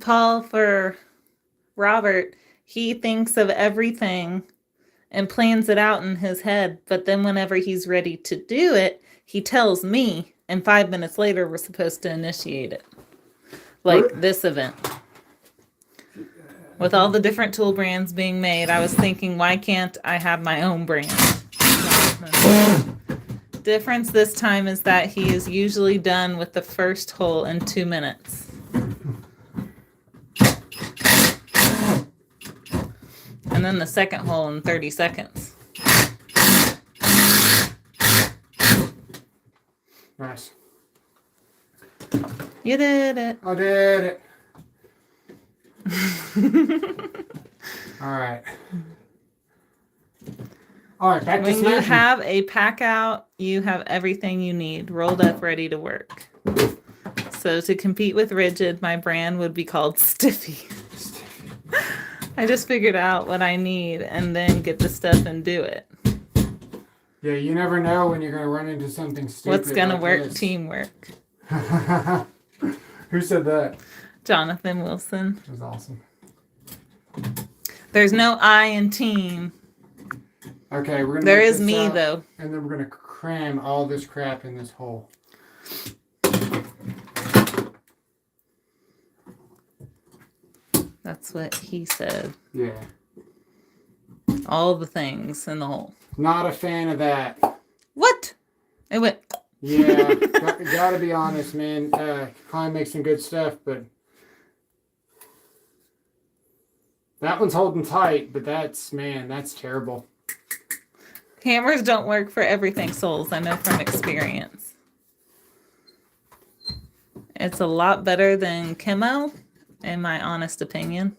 B: Paul, for Robert, he thinks of everything and plans it out in his head, but then whenever he's ready to do it, he tells me, and 5 minutes later we're supposed to initiate it. Like this event. With all the different tool brands being made, I was thinking, why can't I have my own brand? Difference this time is that he is usually done with the first hole in 2 minutes. And then the second hole in 30 seconds.
A: Nice.
B: You did it.
A: I did it. All right. All right, back to
B: When you
A: smashing.
B: have a pack out, you have everything you need rolled up, ready to work. So to compete with Rigid, my brand would be called Stiffy. I just figured out what I need and then get the stuff and do it.
A: Yeah, you never know when you're going to run into something stupid.
B: What's going to
A: like
B: work?
A: this.
B: Teamwork.
A: Who said that?
B: Jonathan Wilson.
A: That was awesome.
B: There's no I in team.
A: Okay, we're going to.
B: There is me, though.
A: And then we're going to cram all this crap in this hole.
B: That's what he said.
A: Yeah.
B: All the things in the hole.
A: Not a fan of that.
B: What? It went.
A: Yeah, gotta be honest, man. Klein makes some good stuff, but that one's holding tight, but that's terrible.
B: Hammers don't work for everything, Souls. I know from experience. It's a lot better than Chemo, in my honest opinion.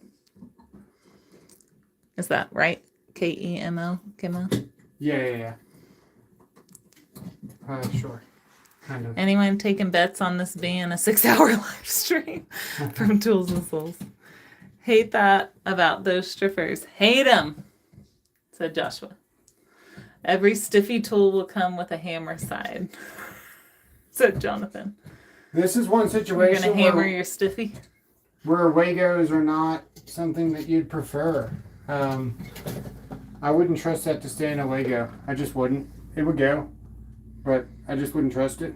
B: Is that right? Kemo? Chemo?
A: Yeah. Sure. Kind of.
B: Anyone taking bets on this being a 6-hour live stream from Tools and Souls? Hate that about those strippers. Hate them, said Joshua. Every stiffy tool will come with a hammer side, said Jonathan.
A: This is one
B: You're
A: situation
B: going to hammer your stiffy?
A: where Wagos are not something that you'd prefer. I wouldn't trust that to stay in a Wago. I just wouldn't. It would go, but I just wouldn't trust it.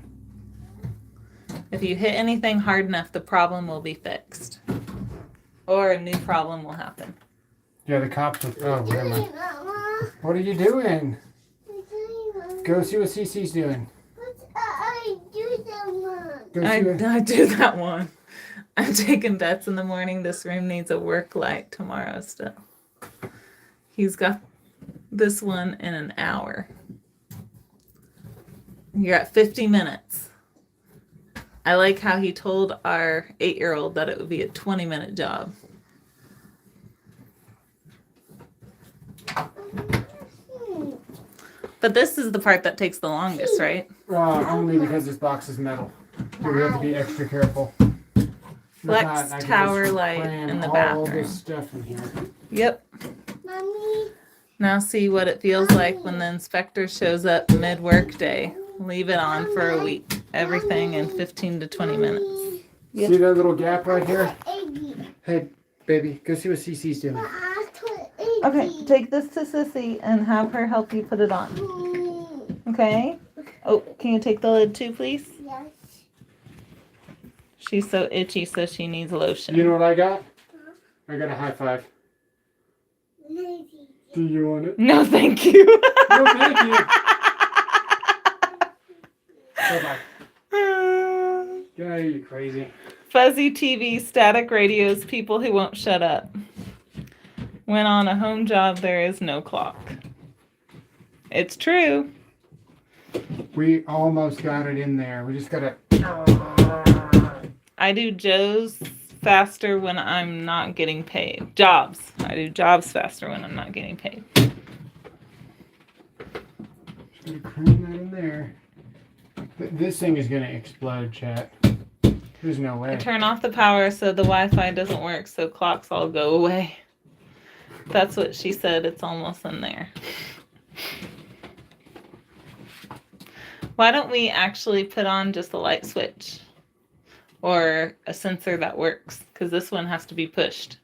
B: If you hit anything hard enough, the problem will be fixed. Or a new problem will happen.
A: Yeah, the cops are... Oh, where am I? What are you doing? Go see what Cece's doing. Go see what...
B: I do that one. I'm taking bets in the morning. This room needs a work light tomorrow still. He's got this one in an hour. You're at 50 minutes. I like how he told our 8-year-old that it would be a 20-minute job. But this is the part that takes the longest, right?
A: Only because this box is metal. So we have to be extra careful.
B: Flex tower light in the bathroom.
A: All this stuff in here.
B: Yep.
C: Mommy.
B: Now see what it feels like when the inspector shows up mid-work day. Leave it on for a week. Everything in 15 to 20 minutes. Yep.
A: See that little gap right here?
C: Eggy.
A: Hey, baby, go see what Cece's doing.
B: Okay, take this to Sissy and have her help you put it on. Okay? Oh, can you take the lid too, please?
C: Yes.
B: She's so itchy, so she needs lotion.
A: You know what I got? I got a high five. Do you want it?
B: No, thank you.
A: No, thank you. Bye-bye. Yeah, you crazy.
B: Fuzzy TV, static radios, people who won't shut up. When on a home job, there is no clock. It's true.
A: We almost got it in there. We just gotta.
B: I do Joe's faster when I'm not getting paid. Jobs. I do jobs faster when I'm not getting paid.
A: Just gotta cram that in there. This thing is gonna explode, chat. There's no way.
B: I turn off the power so the Wi-Fi doesn't work, so clocks all go away. That's what she said. It's almost in there. Why don't we actually put on just a light switch? Or a sensor that works? Because this one has to be pushed.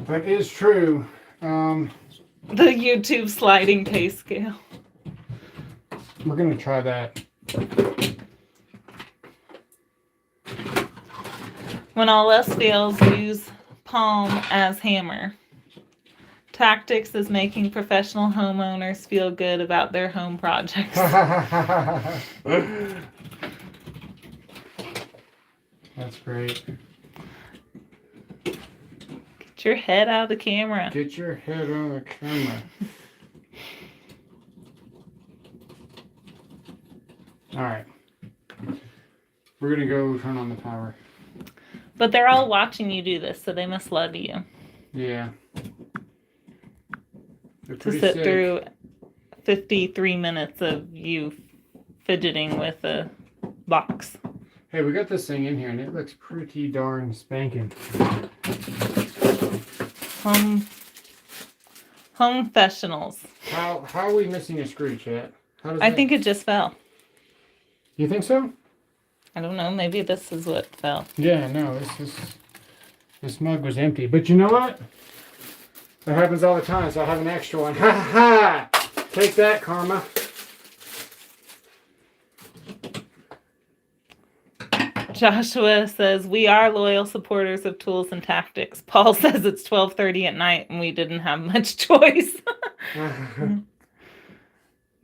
A: That is true.
B: The YouTube sliding pay scale.
A: We're gonna try that.
B: When all else fails, use palm as hammer. Tactics is making professional homeowners feel good about their home projects.
A: That's great.
B: Get your head out of the camera.
A: Get your head on the camera. Alright. We're gonna go turn on the power.
B: But they're all watching you do this, so they must love you.
A: Yeah. They're
B: To
A: pretty
B: sit
A: sick.
B: through 53 minutes of you fidgeting with a box.
A: Hey, we got this thing in here and it looks pretty darn spanking.
B: Home professionals.
A: How are we missing a screw, chat? How does
B: I
A: that-
B: think it just fell.
A: You think so?
B: I don't know. Maybe this is what fell.
A: Yeah, no, this mug was empty. But you know what? That happens all the time, so I have an extra one. Ha ha ha! Take that, karma.
B: Joshua says, we are loyal supporters of Tools and Tactics. Paul says it's 12:30 at night and we didn't have much choice.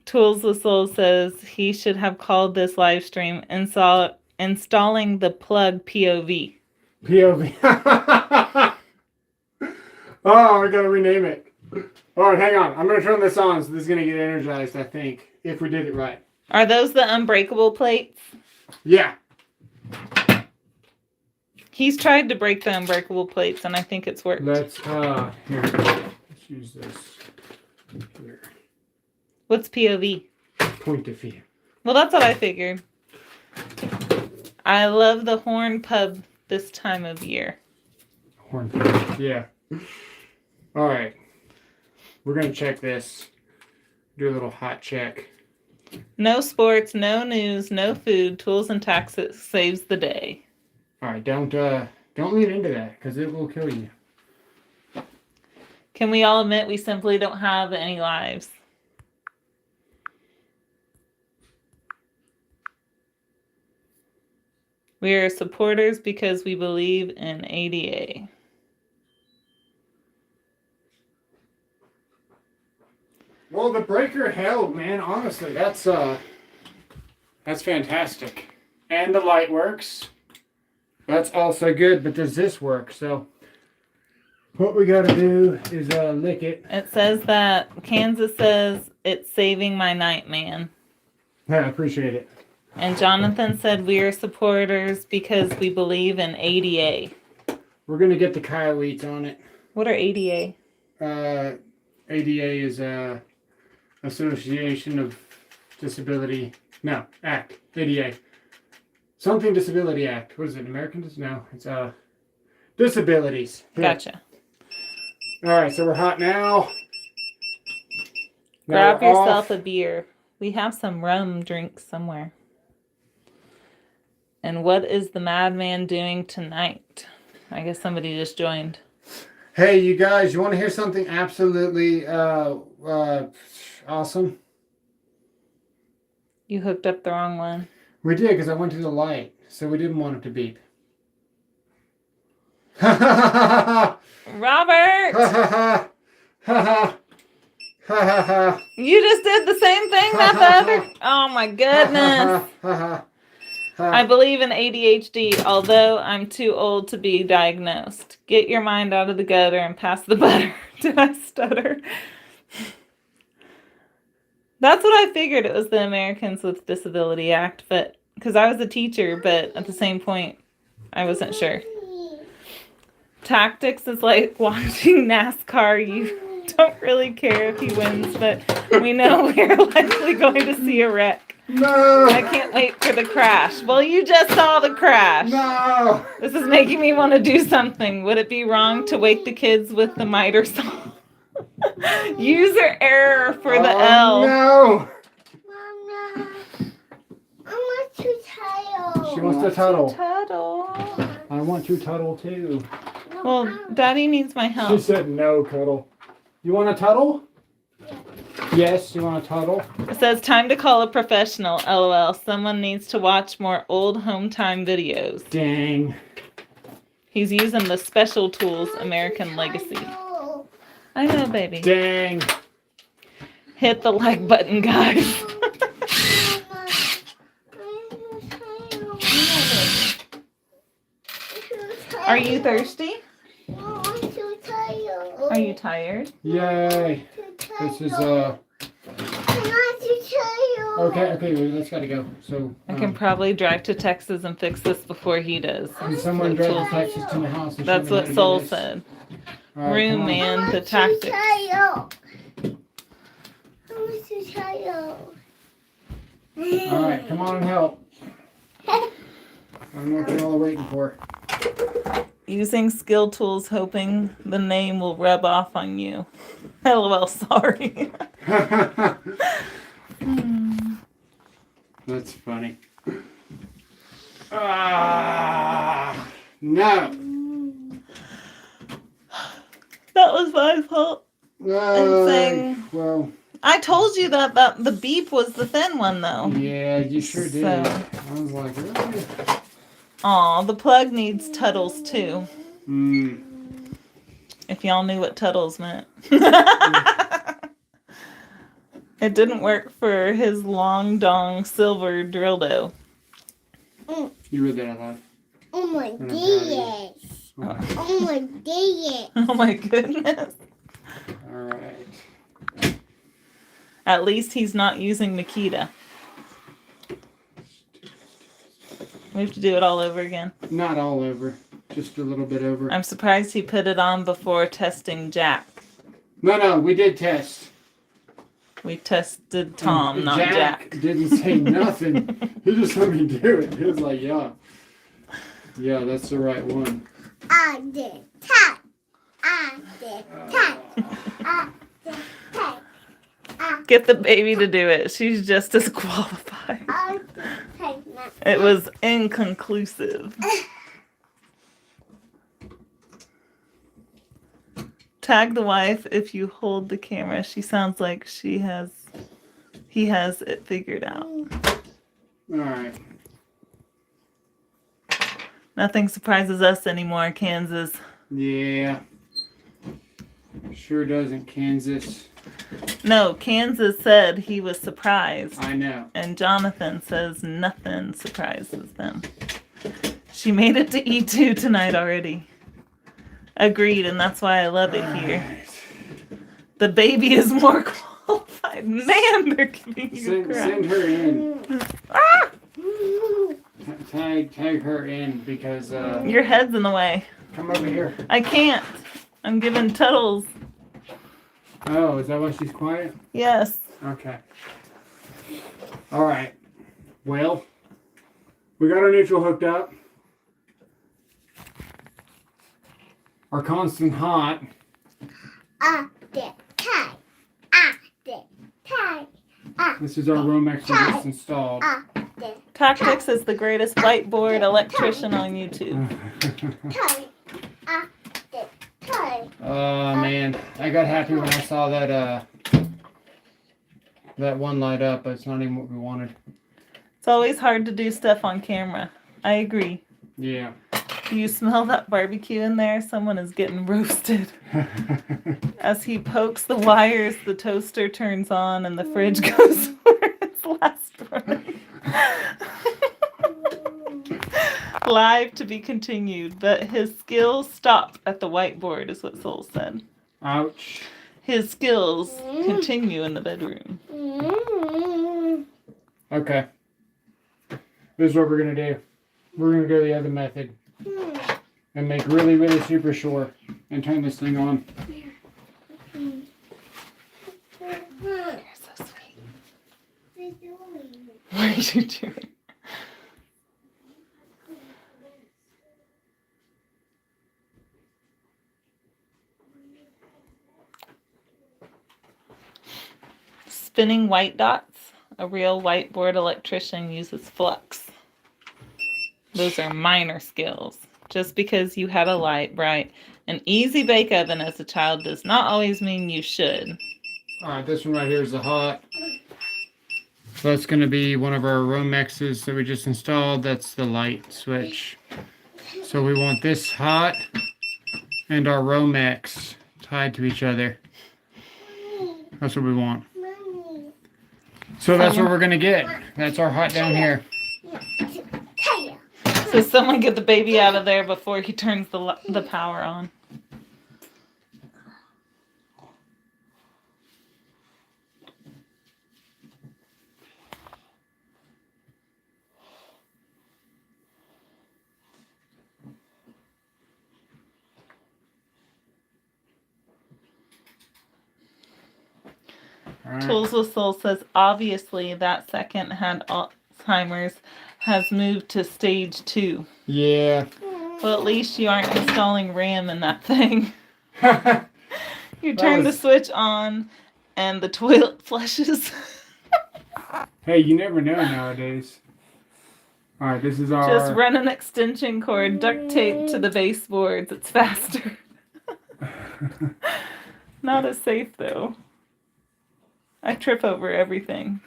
B: Tools the Soul says he should have called this live stream installing the plug POV.
A: POV. Oh, we gotta rename it. Alright, hang on. I'm gonna turn this on, so this is gonna get energized, I think. If we did it right.
B: Are those the unbreakable plates?
A: Yeah.
B: He's tried to break the unbreakable plates and I think it's worked.
A: Let's here. Let's use this. Here.
B: What's POV?
A: Point of view.
B: Well, that's what I figured. I love the Horn Pub this time of year.
A: Horn. Yeah. Alright. We're gonna check this. Do a little hot check.
B: No sports, no news, no food. Tools and Tactics saves the day.
A: Alright, don't lead into that, because it will kill you.
B: Can we all admit we simply don't have any lives? We are supporters because we believe in ADA.
A: Well, the breaker held, man. Honestly, that's fantastic. And the light works. That's also good, but does this work? So what we got to do is lick it.
B: It says that Kansas says it's saving my night, man.
A: Yeah, I appreciate it.
B: And Jonathan said we are supporters because we believe in ADA.
A: We're going to get the coyotes on it.
B: What are ADA?
A: ADA is Association of Disability. No, Act. ADA. Something Disability Act. What is it? No, it's disabilities. Here.
B: Gotcha.
A: All right, so we're hot now.
B: Grab
A: we're
B: yourself
A: off.
B: a beer. We have some rum drinks somewhere. And what is the madman doing tonight? I guess somebody just joined.
A: Hey, you guys, you want to hear something absolutely awesome?
B: You hooked up the wrong one.
A: We did, because I went to the light, so we didn't want it to beep. Ha ha
B: Robert!
A: ha ha ha.
B: You just did the same thing that the other... Oh my goodness. I believe in ADHD, although I'm too old to be diagnosed. Get your mind out of the gutter and pass the butter. Did I stutter? That's what I figured it was, the Americans with Disability Act, but because I was a teacher, but at the same point, I wasn't sure. Tactics is like watching NASCAR. You don't really care if he wins, but we know we're likely going to see a wreck.
A: No!
B: I can't wait for the crash. Well, you just saw the crash.
A: No!
B: This is making me want to do something. Would it be wrong to wake the kids with the miter song? User error for the L.
A: No!
C: Mama, I want to title.
A: She wants to tuddle.
B: Tuddle.
A: I want to tuddle too.
B: Well, Daddy needs my
A: She
B: help.
A: said no, cuddle. You want to tuddle? Yes, you want to tuddle?
B: It says time to call a professional. LOL. Someone needs to watch more old home time videos.
A: Dang.
B: He's using the special tools American Legacy. I know, baby.
A: Dang.
B: Hit the like button, guys. Are you thirsty? Are you tired?
A: Yay. This is okay, let's gotta go. So
B: I can probably drive to Texas and fix this before he does.
A: can someone drive to Texas to my house and
B: That's
A: show me
B: what
A: how to
B: Soul
A: do this?
B: said.
A: All right,
B: Room
A: come on.
B: man, the tactics.
A: All right, come on and help. I don't know what you're all waiting for.
B: Using skill tools, hoping the name will rub off on you. LOL, sorry.
A: That's funny. No.
B: That was my fault. saying-
A: Well,
B: I told you that the beep was the thin one, though.
A: yeah, you sure did.
B: So-
A: I was like, really?
B: Aw, the plug needs Tuddles, too. If y'all knew what Tuddles meant. It didn't work for his long dong silver dildo.
A: You read that out loud.
C: Oh my
A: I'm proud of
C: goodness.
A: Okay.
C: Oh my goodness.
B: Oh my goodness.
A: All right.
B: At least he's not using Makita. We have to do it all over again.
A: Not all over. Just a little bit over.
B: I'm surprised he put it on before testing Jack.
A: No, we did test.
B: We tested Tom, not Jack.
A: Didn't say nothing. He just let me do it. He was like, yeah. Yeah, that's the right one.
C: I did tap. I did tap. I did tap.
B: Get the baby to do it. She's just as qualified.
C: I did tap.
B: It was inconclusive. Tag the wife if you hold the camera. She sounds like he has it figured out.
A: All right.
B: Nothing surprises us anymore, Kansas.
A: Yeah. Sure doesn't, Kansas.
B: No, Kansas said he was surprised.
A: I know.
B: And Jonathan says nothing surprises them. She made it to E2 tonight already. Agreed, and that's why I love it here. The baby is more qualified. Man, they're giving you crap.
A: Send her in.
B: Ah!
A: Tag her in because
B: Your head's in the way.
A: come over here.
B: I can't. I'm giving Tuttles.
A: Oh, is that why she's quiet?
B: Yes.
A: Okay. All right. Well, we got our neutral hooked up. Our constant hot. This is our Romex we just installed.
B: Tactics is the greatest whiteboard electrician on YouTube.
A: Oh man, I got happy when I saw that that one light up, but it's not even what we wanted.
B: It's always hard to do stuff on camera. I agree.
A: Yeah.
B: Do you smell that barbecue in there? Someone is getting roasted. As he pokes the wires, the toaster turns on and the fridge goes for its last run. Live to be continued, but his skills stop at the whiteboard, is what Soul said.
A: Ouch.
B: His skills continue in the bedroom.
A: Okay. This is what we're gonna do. We're gonna go the other method and make really, really super sure and turn this thing on.
B: You're so sweet. What are you doing? Spinning white dots. A real whiteboard electrician uses flux. Those are minor skills. Just because you had a light, bright, an easy bake oven as a child does not always mean you should.
A: Alright, this one right here is the hot. So that's going to be one of our Romexes that we just installed. That's the light switch. So we want this hot and our Romex tied to each other. That's what we want. So that's what we're going to get. That's our hot down here.
B: So someone get the baby out of there before he turns the power on.
A: Alright.
B: Tools with Soul says, obviously that second had Alzheimer's has moved to stage 2.
A: Yeah.
B: Well, at least you aren't installing RAM in that thing. You
A: That
B: turn the
A: was-
B: switch on and the toilet flushes.
A: Hey, you never know nowadays. Alright, this is our...
B: Just run an extension cord, duct tape to the baseboards. It's faster. Not as safe though. I trip over everything.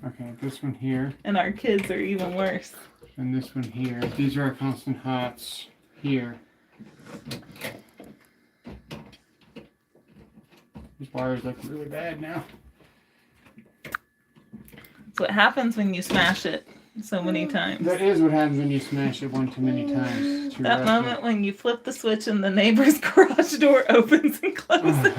A: Okay, this one here
B: And our kids are even worse.
A: and this one here. These are our constant hots here. These wires look really bad now.
B: That's what happens when you smash it so many times.
A: That is what happens when you smash it one too many times. Too
B: That
A: rough.
B: moment when you flip the switch and the neighbor's garage door opens and closes.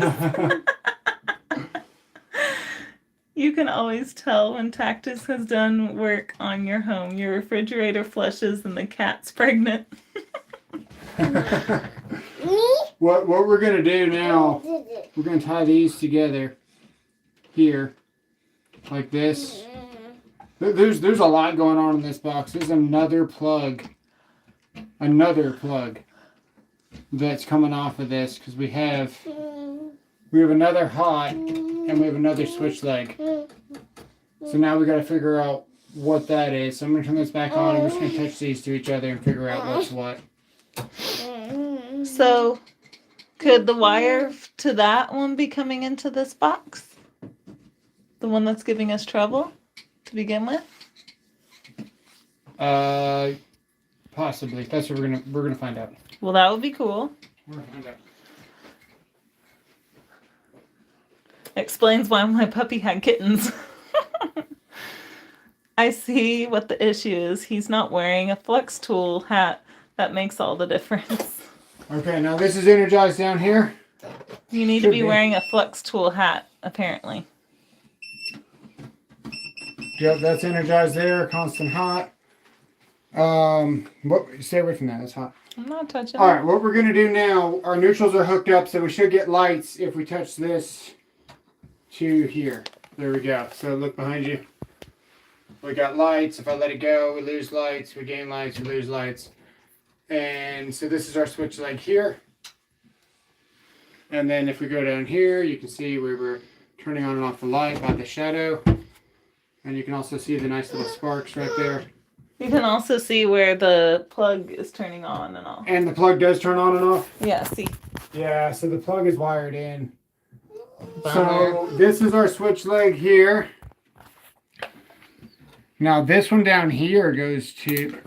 B: You can always tell when Tactus has done work on your home. Your refrigerator flushes and the cat's pregnant.
A: What we're gonna do now, we're gonna tie these together here, like this. There's a lot going on in this box. There's another plug that's coming off of this because we have another hot and we have another switch leg. So now we got to figure out what that is. So I'm gonna turn this back on and we're just gonna touch these to each other and figure out what's what.
B: So, could the wire to that one be coming into this box? The one that's giving us trouble to begin with?
A: Possibly. That's what we're gonna find out.
B: Well, that would be cool.
A: We're gonna find out.
B: Explains why my puppy had kittens. I see what the issue is. He's not wearing a flex tool hat. That makes all the difference.
A: Okay, now this is energized down here.
B: You need to
A: Should
B: be
A: be.
B: wearing a flex tool hat, apparently.
A: Yep, that's energized there, constant hot. Stay away from that, it's hot.
B: I'm not touching
A: All
B: it.
A: right, what we're gonna do now, our neutrals are hooked up, so we should get lights if we touch this to here. There we go. So look behind you. We got lights. If I let it go, we lose lights. We gain lights, we lose lights. And so this is our switch leg here. And then if we go down here, you can see we were turning on and off the light by the shadow. And you can also see the nice little sparks right there.
B: You can also see where the plug is turning on and off.
A: And the plug does turn on and off.
B: Yeah, see.
A: Yeah, so the plug is wired in.
B: Bummer.
A: So this is our switch leg here. Now this one down here goes to,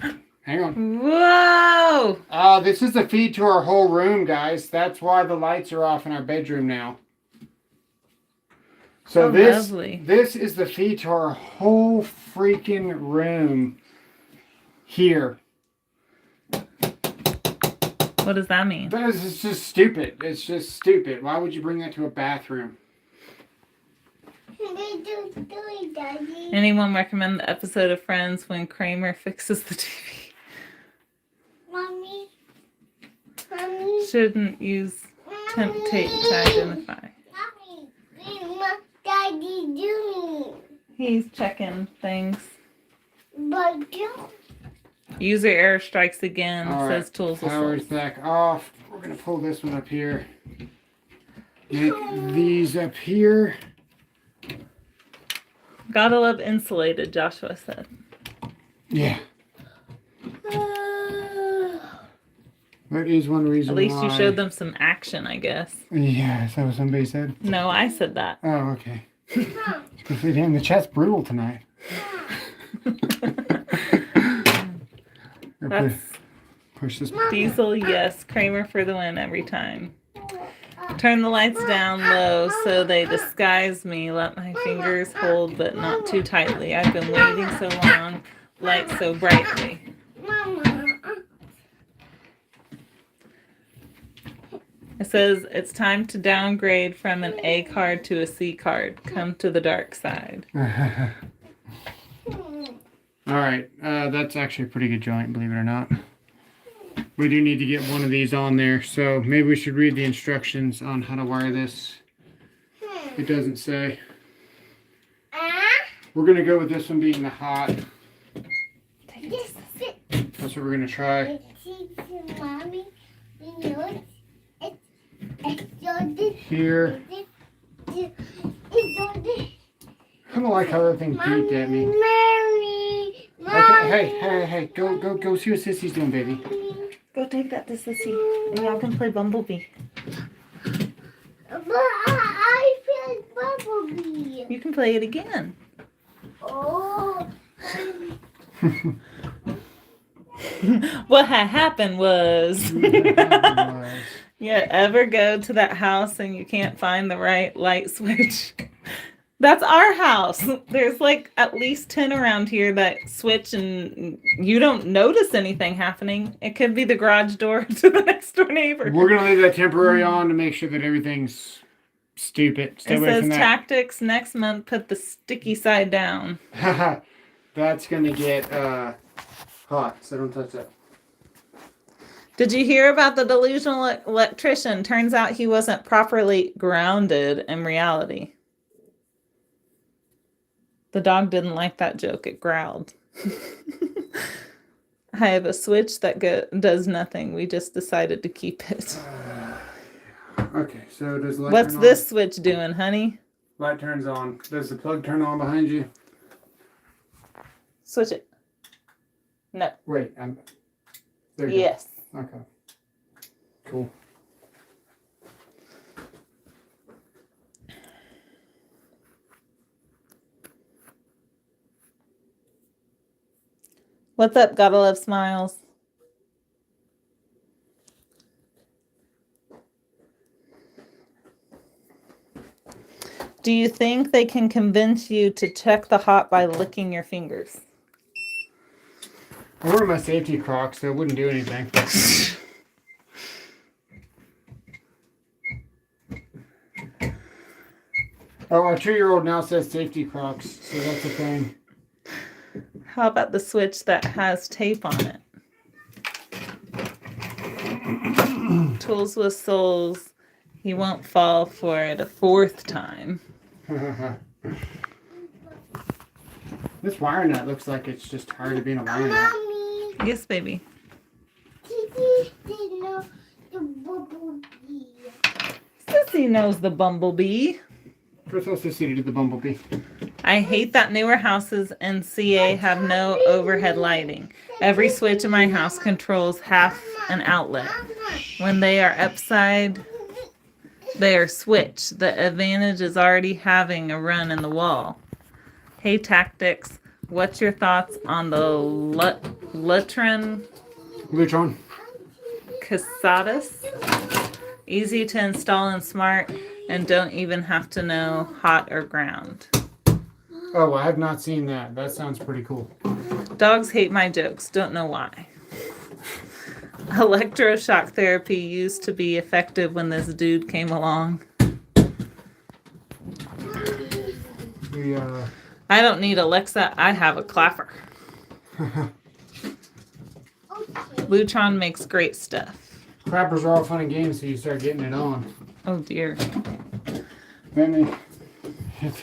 A: hang on.
B: Whoa!
A: This is the feed to our whole room, guys. That's why the lights are off in our bedroom now. So
B: Oh,
A: this
B: lovely.
A: this is the feed to our whole freaking room here.
B: What does that mean?
A: This is just stupid. It's just stupid. Why would you bring that to a bathroom?
C: Daddy.
B: Anyone recommend the episode of Friends when Kramer fixes the TV?
C: Mommy. Mommy.
B: Shouldn't use temp tape to identify.
C: Mommy. What Daddy doing?
B: He's checking things.
C: But you.
B: User error strikes again,
A: All right,
B: says tools will
A: power's
B: solve.
A: back off. We're gonna pull this one up here. Make these up here.
B: Gotta love insulated, Joshua said.
A: Yeah, that is one reason
B: At least
A: why.
B: you showed them some action, I guess.
A: Yeah, is that what somebody said?
B: No, I said that.
A: Oh, okay. Damn, the chat's brutal tonight.
B: That's
A: Push this.
B: Diesel, yes. Kramer for the win every time. Turn the lights down low so they disguise me. Let my fingers hold, but not too tightly. I've been waiting so long, light so brightly.
C: Mama.
B: It says it's time to downgrade from an A card to a C card. Come to the dark side.
A: All right, that's actually a pretty good joint, believe it or not. We do need to get one of these on there, so maybe we should read the instructions on how to wire this. It doesn't say. We're gonna go with this one being the hot.
C: This is it.
A: That's what we're gonna try.
C: Mommy. You know it's
A: Here. I don't like how that thing beeped at me.
C: Mommy.
A: Okay, hey, go see what Sissy's doing, baby.
B: Go take that to Sissy, and y'all can play Bumblebee.
C: But I feel Bumblebee.
B: You can play it again.
C: Oh.
B: What had happened was... You ever go to that house and you can't find the right light switch? That's our house. There's like at least 10 around here that switch and you don't notice anything happening. It could be the garage door to the next door neighbor.
A: We're gonna leave that temporary on to make sure that everything's stupid. Stay
B: It
A: away
B: says
A: from that.
B: tactics next month, put the sticky side down.
A: That's gonna get hot, so don't touch that.
B: Did you hear about the delusional electrician? Turns out he wasn't properly grounded in reality. The dog didn't like that joke. It growled. I have a switch that does nothing. We just decided to keep it.
A: Okay, so does the light
B: What's
A: turn on?
B: this switch doing, honey?
A: Light turns on. Does the plug turn on behind you?
B: Switch it. No.
A: Wait, there you
B: Yes.
A: go. Okay. Cool.
B: What's up? Gotta love smiles. Do you think they can convince you to check the hot by licking your fingers?
A: I wear my safety Crocs, so it wouldn't do anything. Oh, our 2-year-old now says safety Crocs, so that's a thing.
B: How about the switch that has tape on it? Tools with soles. He won't fall for it a 4th time.
A: This wire nut looks like it's just tired of being a wire nut.
C: Mommy,
B: Yes, baby.
C: Kitty didn't know the bumblebee.
B: Sissy knows the bumblebee.
A: First, let's just see to the bumblebee.
B: I hate that newer houses in CA have no overhead lighting. Every switch in my house controls half an outlet. When they are upside, they are switched. The advantage is already having a run in the wall. Hey Tactics, what's your thoughts on the Lutron
A: Lutron.
B: Casadas? Easy to install and smart, and don't even have to know hot or ground.
A: Oh, I have not seen that. That sounds pretty cool.
B: Dogs hate my jokes, don't know why. Electroshock therapy used to be effective when this dude came along. I don't need Alexa, I have a clapper. Lutron makes great stuff.
A: Clappers are all fun and games until you start getting it on.
B: Oh dear.
A: Then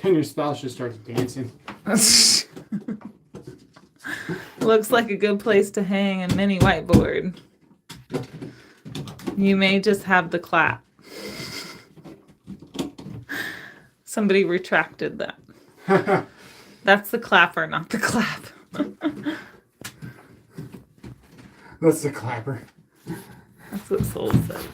A: your spouse just starts dancing.
B: Looks like a good place to hang a mini whiteboard. You may just have the clap. Somebody retracted that. That's the clapper, not the clap.
A: That's the clapper.
B: That's what Soul said.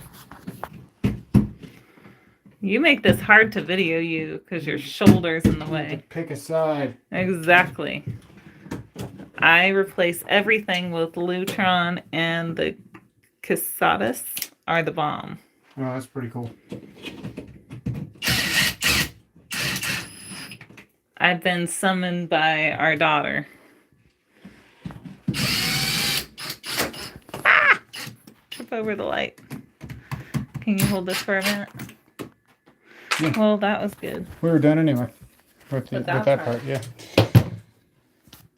B: You make this hard to video you because your shoulder's in the way.
A: Pick a side.
B: Exactly. I replace everything with Lutron, and the Casadas are the bomb.
A: Oh, that's pretty cool.
B: I've been summoned by our daughter. Ah! Trip over the light. Can you hold this for a minute?
A: Yeah.
B: Well, that was good.
A: We were done anyway. With that
B: part.
A: part, yeah.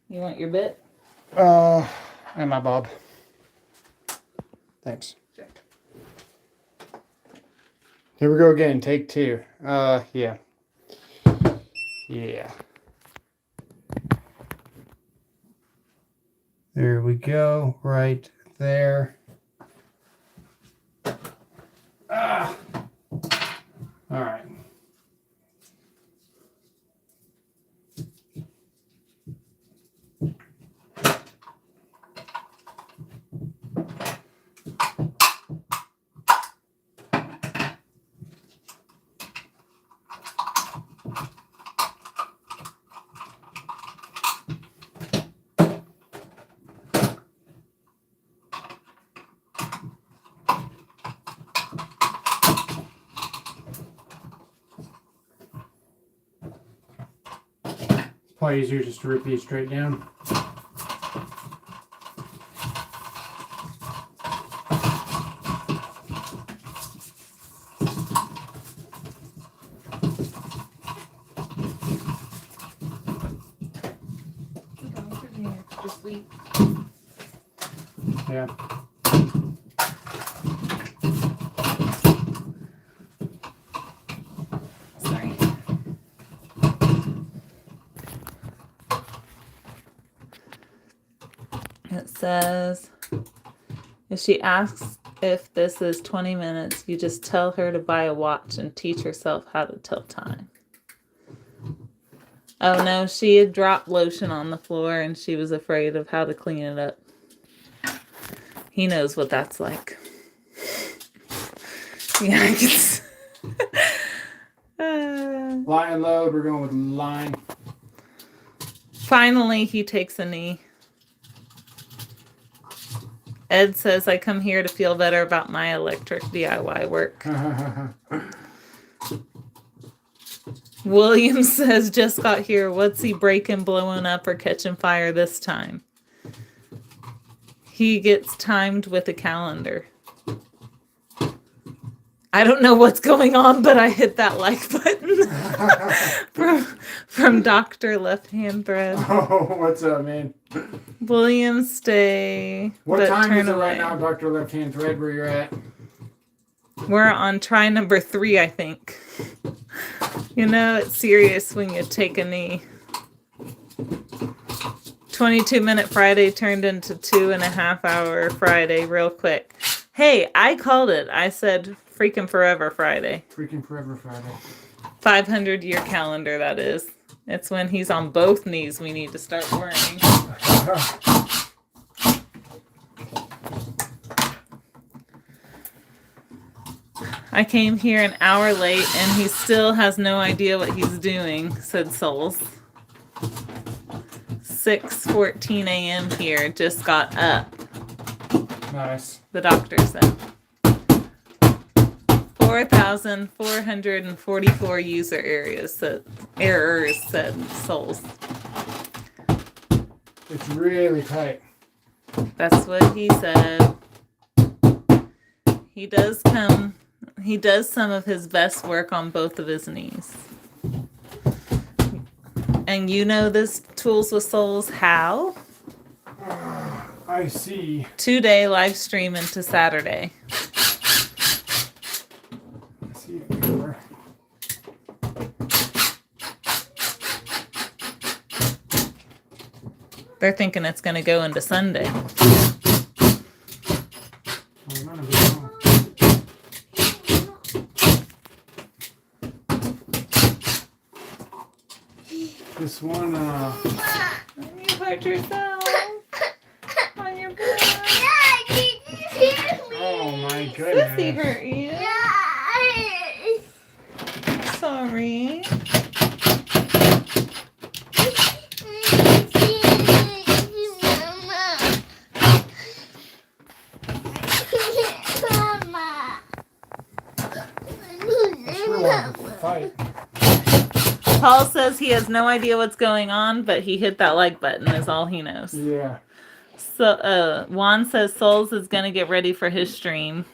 B: You want your bit?
A: And my bob. Thanks. Here we go again, take 2. Yeah. Yeah. There we go, right there. All right. Probably easier just to rip these straight down. Yeah.
B: Sorry. It says, if she asks if this is 20 minutes, you just tell her to buy a watch and teach herself how to tell time. Oh no, she had dropped lotion on the floor and she was afraid of how to clean it up. He knows what that's like. Yeah, I can.
A: Line load, we're going with line.
B: Finally, he takes a knee. Ed says, I come here to feel better about my electric DIY work. William says, just got here. What's he breaking, blowing up, or catching fire this time? He gets timed with a calendar. I don't know what's going on, but I hit that like button from Dr. Left Hand Thread.
A: Oh, what's up, man?
B: William, stay.
A: What
B: but
A: time
B: turn
A: is it
B: away.
A: right now, Dr. Left Hand Thread, where you're at?
B: We're on try number 3, I think. You know, it's serious when you take a knee. 22-minute Friday turned into 2.5-hour Friday real quick. Hey, I called it. I said freaking forever Friday.
A: Freaking Forever Friday.
B: 500-year calendar, that is. It's when he's on both knees we need to start worrying. I came here an hour late and he still has no idea what he's doing, said Souls. 6:14 a.m. here, just got up,
A: Nice.
B: the doctor said. 4,444 user errors, said Souls.
A: It's really tight.
B: That's what he said. He does some of his best work on both of his knees. And you know this Tools with Souls how?
A: I see.
B: 2-day live stream into Saturday.
A: I see it here.
B: They're thinking it's going to go into Sunday.
A: Well, none of it wrong. This one,
B: You hurt yourself on your butt.
C: Daddy, hear me.
A: oh my
B: Sissy
A: goodness.
B: hurt you. Sorry.
A: Sure wanted to fight.
B: Paul says he has no idea what's going on, but he hit that like button is all he knows.
A: Yeah.
B: So Juan says Souls is gonna get ready for his stream.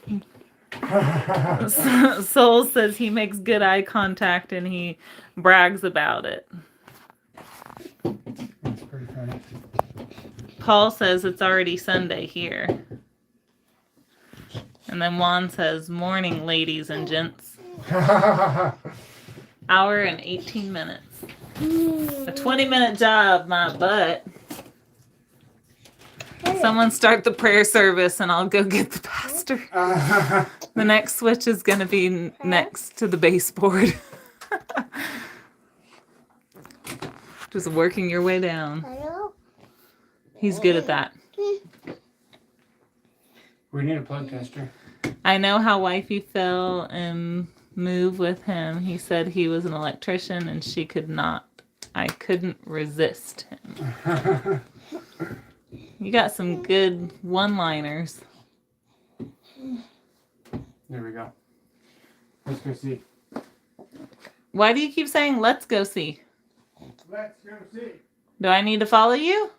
B: Souls says he makes good eye contact and he brags about it.
A: That's pretty funny.
B: Paul says it's already Sunday here. And then Juan says, morning, ladies and gents. Hour and 18 minutes. A 20-minute job, my butt. Someone start the prayer service and I'll go get the pastor. The next switch is going to be next to the baseboard. Just working your way down.
C: Hello?
B: He's good at that.
A: We need a plug tester.
B: I know how wifey fell and move with him. He said he was an electrician and she could not. I couldn't resist him. You got some good one-liners.
A: There we go. Let's go see.
B: Why do you keep saying, let's go see?
A: Let's go see.
B: Do I need to follow you?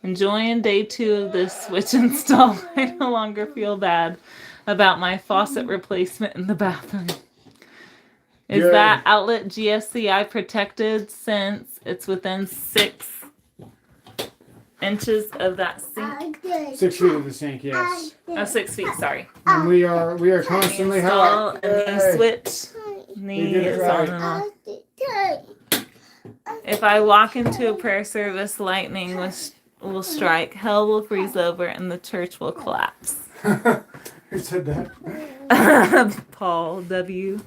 B: Enjoying day 2 of this switch install. I no longer feel bad about my faucet replacement in the bathroom. Is
A: Good.
B: that outlet GFCI protected since it's within 6 inches of that sink?
A: 6 feet of the sink, yes.
B: Oh, 6 feet, sorry.
A: And we are constantly
B: Install
A: hot.
B: a knee
A: Yay.
B: switch. Knee
A: did it
B: is
A: right.
B: on and off. If I walk into a prayer service, lightning will strike, hell will freeze over, and the church will collapse.
A: Who said that?
B: Paul W.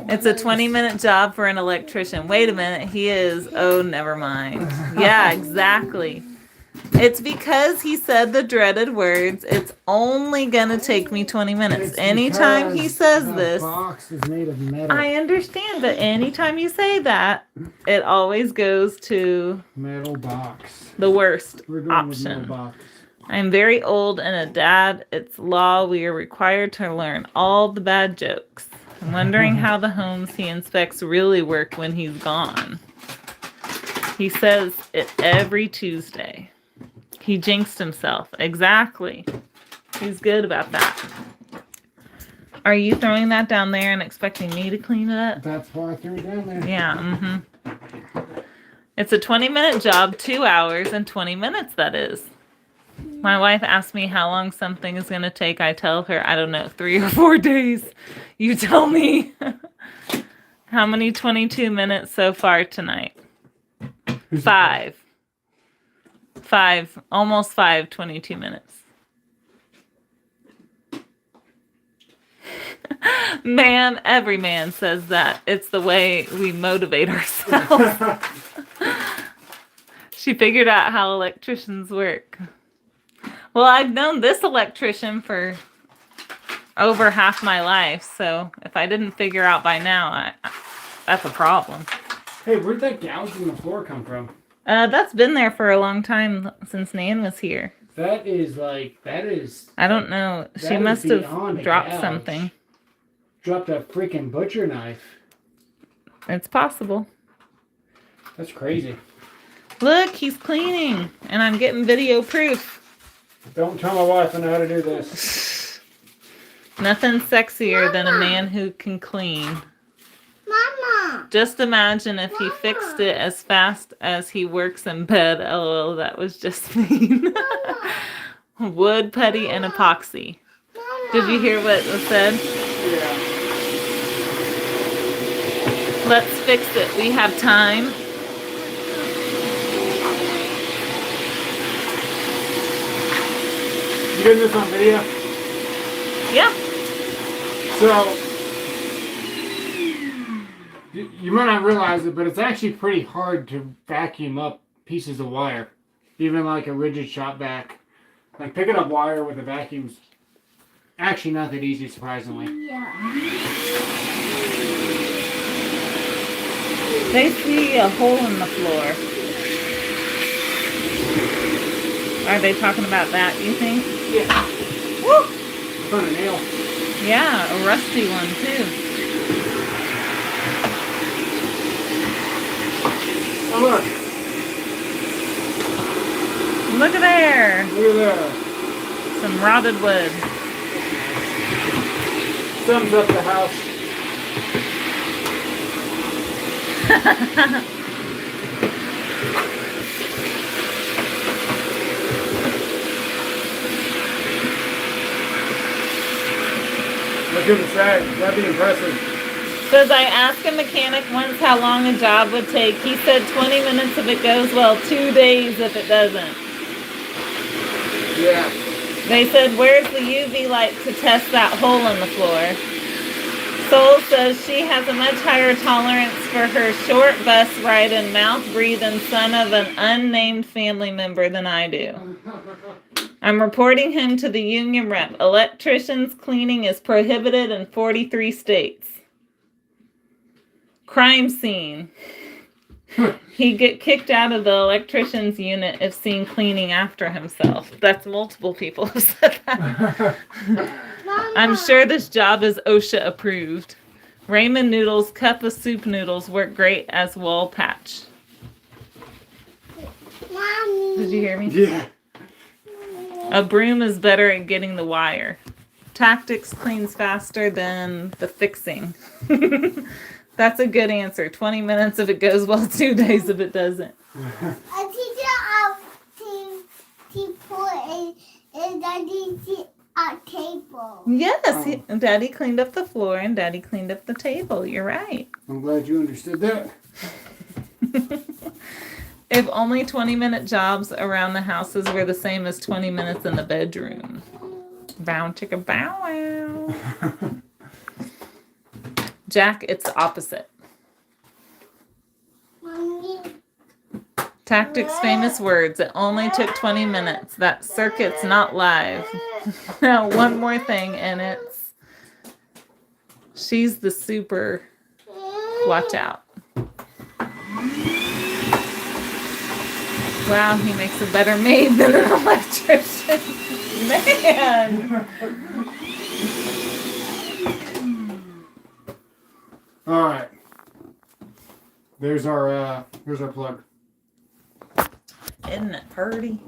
B: It's a 20-minute job for an electrician. Wait a minute, he is. Oh, never mind. Yeah, exactly. It's because he said the dreaded words. It's only gonna take me 20 minutes.
A: It's
B: Anytime he
A: because
B: says
A: the
B: this,
A: box is made of metal.
B: I understand, but anytime you say that, it always goes to
A: Metal box.
B: the worst
A: We're going with metal
B: option.
A: box.
B: I'm very old and a dad. It's law. We are required to learn all the bad jokes. I'm wondering how the homes he inspects really work when he's gone. He says it every Tuesday. He jinxed himself. Exactly. He's good about that. Are you throwing that down there and expecting me to clean it up?
A: That's why I threw it down there.
B: Yeah, It's a 20-minute job, 2 hours and 20 minutes, that is. My wife asked me how long something is going to take. I tell her, I don't know, 3 or 4 days. You tell me. How many 22 minutes so far tonight? 5. 5, almost 5, 22 minutes. Man, every man says that. It's the way we motivate ourselves. She figured out how electricians work. Well, I've known this electrician for over half my life, so if I didn't figure out by now, that's a problem.
A: Hey, where'd that gouge in the floor come from?
B: That's been there for a long time since Nan was here.
A: That is.
B: I don't know. She
A: That is
B: must
A: beyond
B: have
A: a
B: dropped
A: gouge.
B: something.
A: Dropped a freaking butcher knife.
B: It's possible.
A: That's crazy.
B: Look, he's cleaning, and I'm getting video proof.
A: Don't tell my wife I know how to do this.
B: Nothing sexier than a man who can clean.
C: Mama.
B: Just imagine if he fixed it as fast as he works in bed. LOL, that was just mean. Wood, putty, and epoxy.
C: Mama.
B: Did you hear what was said?
A: Yeah.
B: Let's fix it. We have time.
A: You getting this on video?
B: Yep.
A: So, you might not realize it, but it's actually pretty hard to vacuum up pieces of wire. Even like a rigid shop vac. Like picking up wire with a vacuum's actually not that easy, surprisingly.
C: Yeah.
B: They see a hole in the floor. Are they talking about that, you think?
A: Yeah.
B: Woo!
A: Found a nail.
B: Yeah, a rusty one, too.
A: Oh, look.
B: Look at there.
A: Look at that.
B: Some rotted wood.
A: Sums up the house. Look at the sag. That'd be impressive.
B: Says I asked a mechanic once how long a job would take. He said 20 minutes if it goes well, 2 days if it doesn't.
A: Yeah.
B: They said, where's the UV light to test that hole in the floor? Soul says she has a much higher tolerance for her short bus ride and mouth breathing son of an unnamed family member than I do. I'm reporting him to the union rep. Electricians cleaning is prohibited in 43 states. Crime scene. He'd get kicked out of the electrician's unit if seen cleaning after himself. That's multiple people have said that. I'm sure this job is OSHA approved. Ramen noodles, cup of soup noodles work great as wall patch.
C: Mommy.
B: Did you hear me?
A: Yeah.
B: A broom is better at getting the wire. Tactics cleans faster than the fixing. That's a good answer. 20 minutes if it goes well, 2 days if it doesn't.
C: A teacher to put a table.
B: Yes, Daddy cleaned up the floor and Daddy cleaned up the table. You're right.
A: I'm glad you understood that.
B: If only 20-minute jobs around the houses were the same as 20 minutes in the bedroom. Bow chicka bow wow. Jack, it's the opposite.
C: Mommy.
B: Tactics famous words. It only took 20 minutes. That circuit's not live. Now, one more thing, and it's she's the super watch out. Wow, he makes a better maid than an electrician. Man.
A: All right. There's our plug.
B: Isn't it pretty?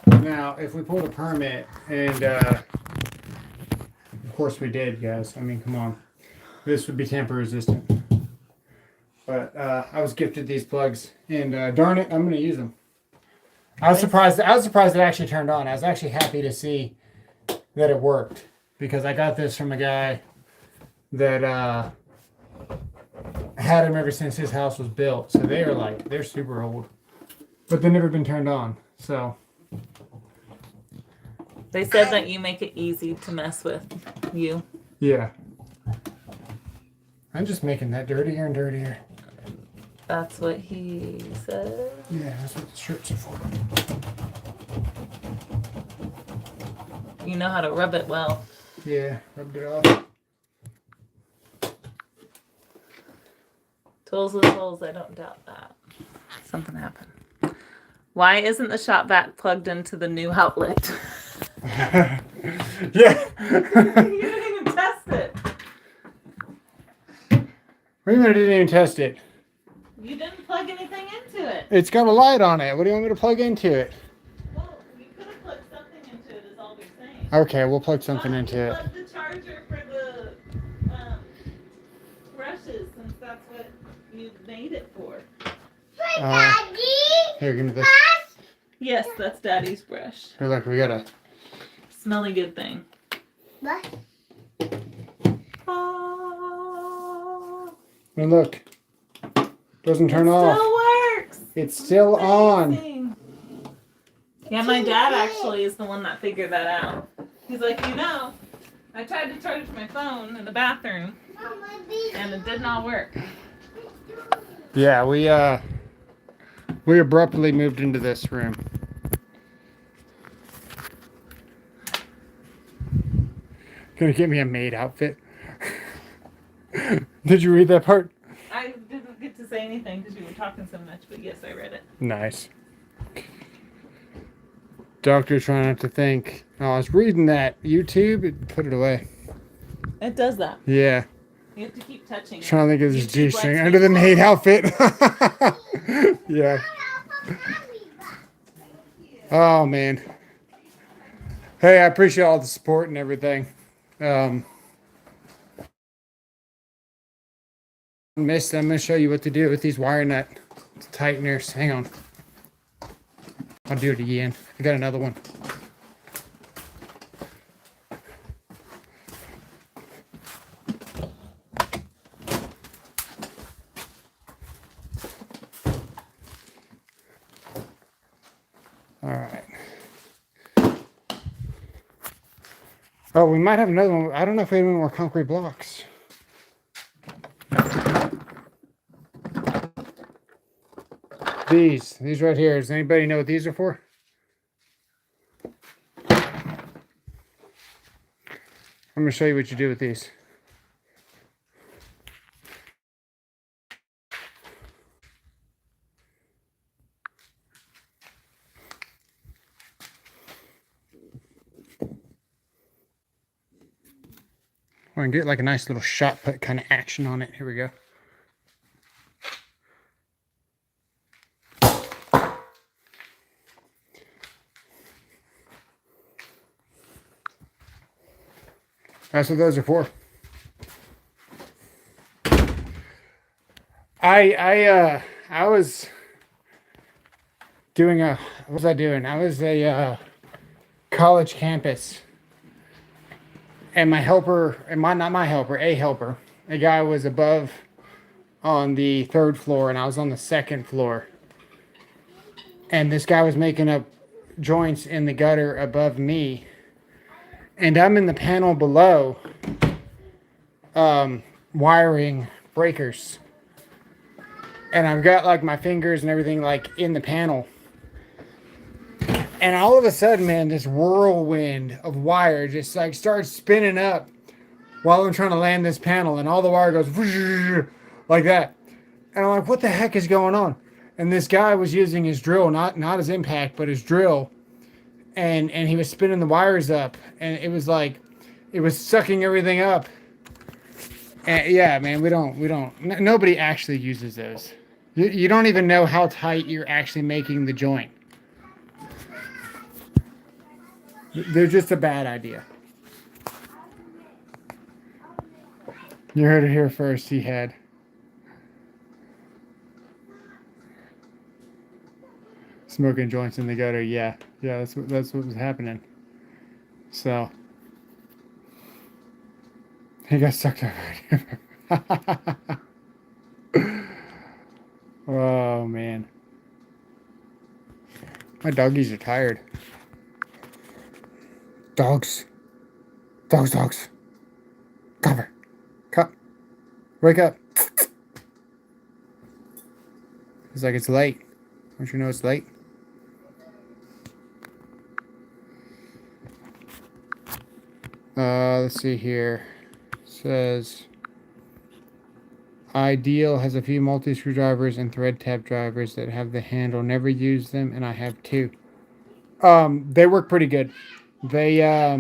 A: Now, if we pulled a permit, and of course we did, guys. I mean, come on, this would be tamper resistant. But I was gifted these plugs, and darn it, I'm going to use them. I was surprised. I was surprised it actually turned on. I was actually happy to see that it worked because I got this from a guy that had them ever since his house was built. So they're super old, but they've never been turned on. So
B: They said that you make it easy to mess with. You.
A: yeah, I'm just making that dirtier and dirtier.
B: That's what he said.
A: Yeah, that's what the strips are for.
B: You know how to rub it well.
A: Yeah, rubbed it off.
B: Tools with holes, I don't doubt that. Something happened. Why isn't the shop vac plugged into the new outlet?
A: Yeah.
B: You didn't even test it.
A: Wait a minute, I didn't even test it.
B: You didn't plug anything into it.
A: It's got a light on it. What do you want me to plug into it?
B: Well, you could have plugged something into it, is all we're saying.
A: Okay, we'll plug something
B: Why don't
A: into
B: you
A: it.
B: plug the charger for the brushes, since that's what you made it for.
C: Daddy.
A: Here, give me this.
B: Yes, that's Daddy's brush.
A: Here, look, we got a.
B: Smelly good thing.
C: What?
B: Oh,
A: And look, doesn't turn
B: it
A: off.
B: still works.
A: It's still on.
B: Amazing. Yeah, my dad actually is the one that figured that out. He's like, I tried to charge my phone in the bathroom
C: Mama,
B: and it did not work.
A: Yeah, we abruptly moved into this room. Gonna get me a maid outfit. Did you read that part?
B: I didn't get to say anything because you were talking so much, but yes, I read it.
A: Nice. Doctor trying not to think. Oh, I was reading that YouTube. It put it away.
B: It does that.
A: Yeah.
B: You have to keep touching it.
A: Trying to think of this
B: YouTube
A: G-string
B: lets
A: under the
B: me-
A: maid outfit. Yeah. Oh man. Hey, I appreciate all the support and everything. Missed. I'm gonna show you what to do with these wire nut tighteners. Hang on. I'll do it again. I got another one. All right. Oh, we might have another one. I don't know if we have any more concrete blocks. These right here. Does anybody know what these are for? I'm going to show you what you do with these. I want to get like a nice little shot put kind of action on it. Here we go. That's what those are for. I was doing what was I doing? I was a college campus. And my helper, not my helper, a helper, a guy was above on the 3rd floor and I was on the 2nd floor. And this guy was making up joints in the gutter above me. And I'm in the panel below, wiring breakers. And I've got like my fingers and everything like in the panel. And all of a sudden, man, this whirlwind of wire just like starts spinning up while I'm trying to land this panel. And all the wire goes like that. And I'm like, what the heck is going on? And this guy was using his drill, not his impact, but his drill. And he was spinning the wires up. And it was like, it was sucking everything up. And yeah, man, nobody actually uses those. You don't even know how tight you're actually making the joint. They're just a bad idea. You heard it here first. He had smoking joints in the gutter. Yeah, that's what was happening. So he got sucked up. Oh man, my doggies are tired. Dogs, dogs. Cover, cup, wake up. It's like it's late. Don't you know it's late? Let's see here. It says Ideal has a few multi-screwdrivers and thread tap drivers that have the handle. Never use them, and I have two. They work pretty good. They yeah,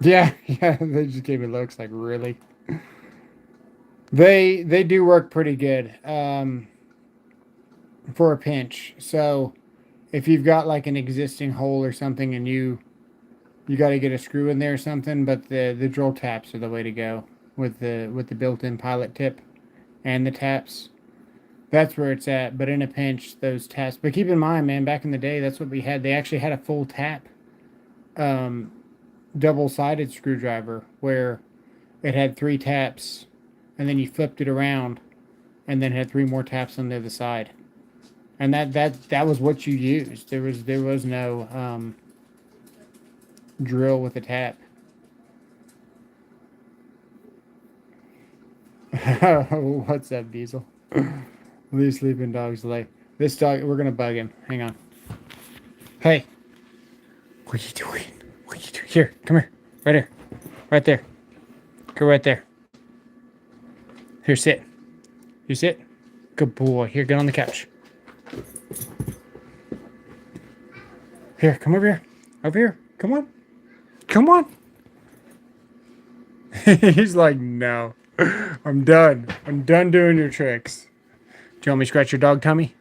A: they just gave me looks like really. They do work pretty good. For a pinch. So if you've got like an existing hole or something and you got to get a screw in there or something, but the drill taps are the way to go with the built-in pilot tip and the taps. That's where it's at. But in a pinch, those taps. But keep in mind, man, back in the day, that's what we had. They actually had a full tap, double-sided screwdriver where it had 3 taps, and then you flipped it around, and then had 3 more taps on the other side. And that was what you used. There was no drill with a tap. What's up, Diesel? Leave sleeping dogs late. This dog, we're gonna bug him. Hang on. Hey, what are you doing? What are you doing? Here, come here. Right here. Right there. Go right there. Here, sit. You sit. Good boy. Here, get on the couch. Here, come over here. Over here. Come on. Come on. He's like, no. I'm done. I'm done doing your tricks. Do you want me to scratch your dog tummy?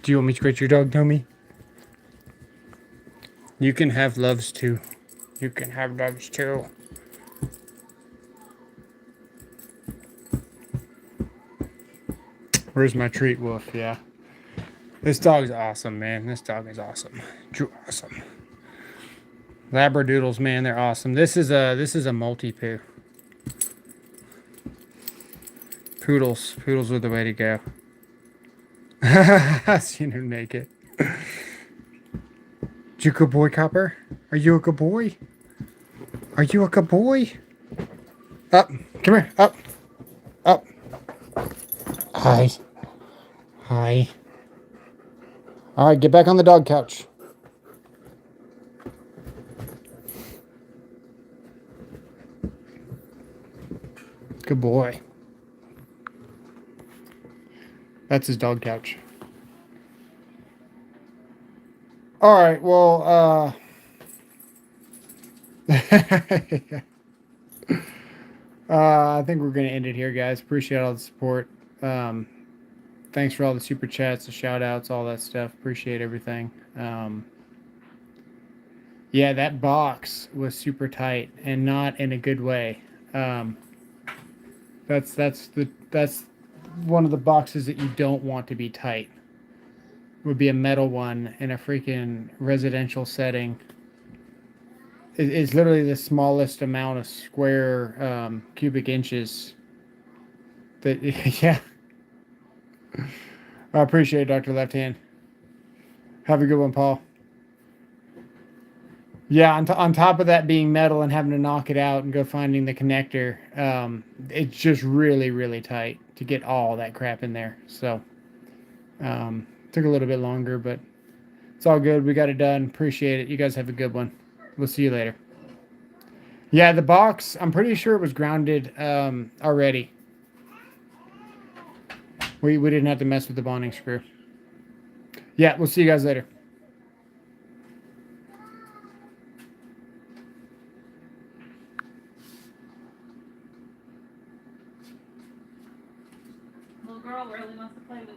A: Do you want me to scratch your dog tummy? You can have loves too. You can have loves too. Where's my treat, Wolf? Yeah. This dog's awesome, man. This dog is awesome. True awesome. Labradoodles, man, they're awesome. This is a multi-poo. Poodles are the way to go. I've seen him naked. You a good boy, Copper? Are you a good boy? Are you a good boy? Up. Come here. Up. Up. Hi. Hi. All right, get back on the dog couch. Good boy. That's his dog couch. All right, well, I think we're going to end it here, guys. Appreciate all the support. Thanks for all the super chats, the shout outs, all that stuff. Appreciate everything. Yeah, that box was super tight and not in a good way. That's one of the boxes that you don't want to be tight. Would be a metal one in a freaking residential setting. It's literally the smallest amount of square cubic inches. That yeah. I appreciate it, Dr. Left Hand. Have a good one, Paul. Yeah, on top of that being metal and having to knock it out and go finding the connector, it's just really, really tight to get all that crap in there. So, took a little bit longer, but it's all good. We got it done. Appreciate it. You guys have a good one. We'll see you later. Yeah, the box, I'm pretty sure it was grounded already. We didn't have to mess with the bonding screw. Yeah, we'll see you guys later.
B: Little girl really wants to play with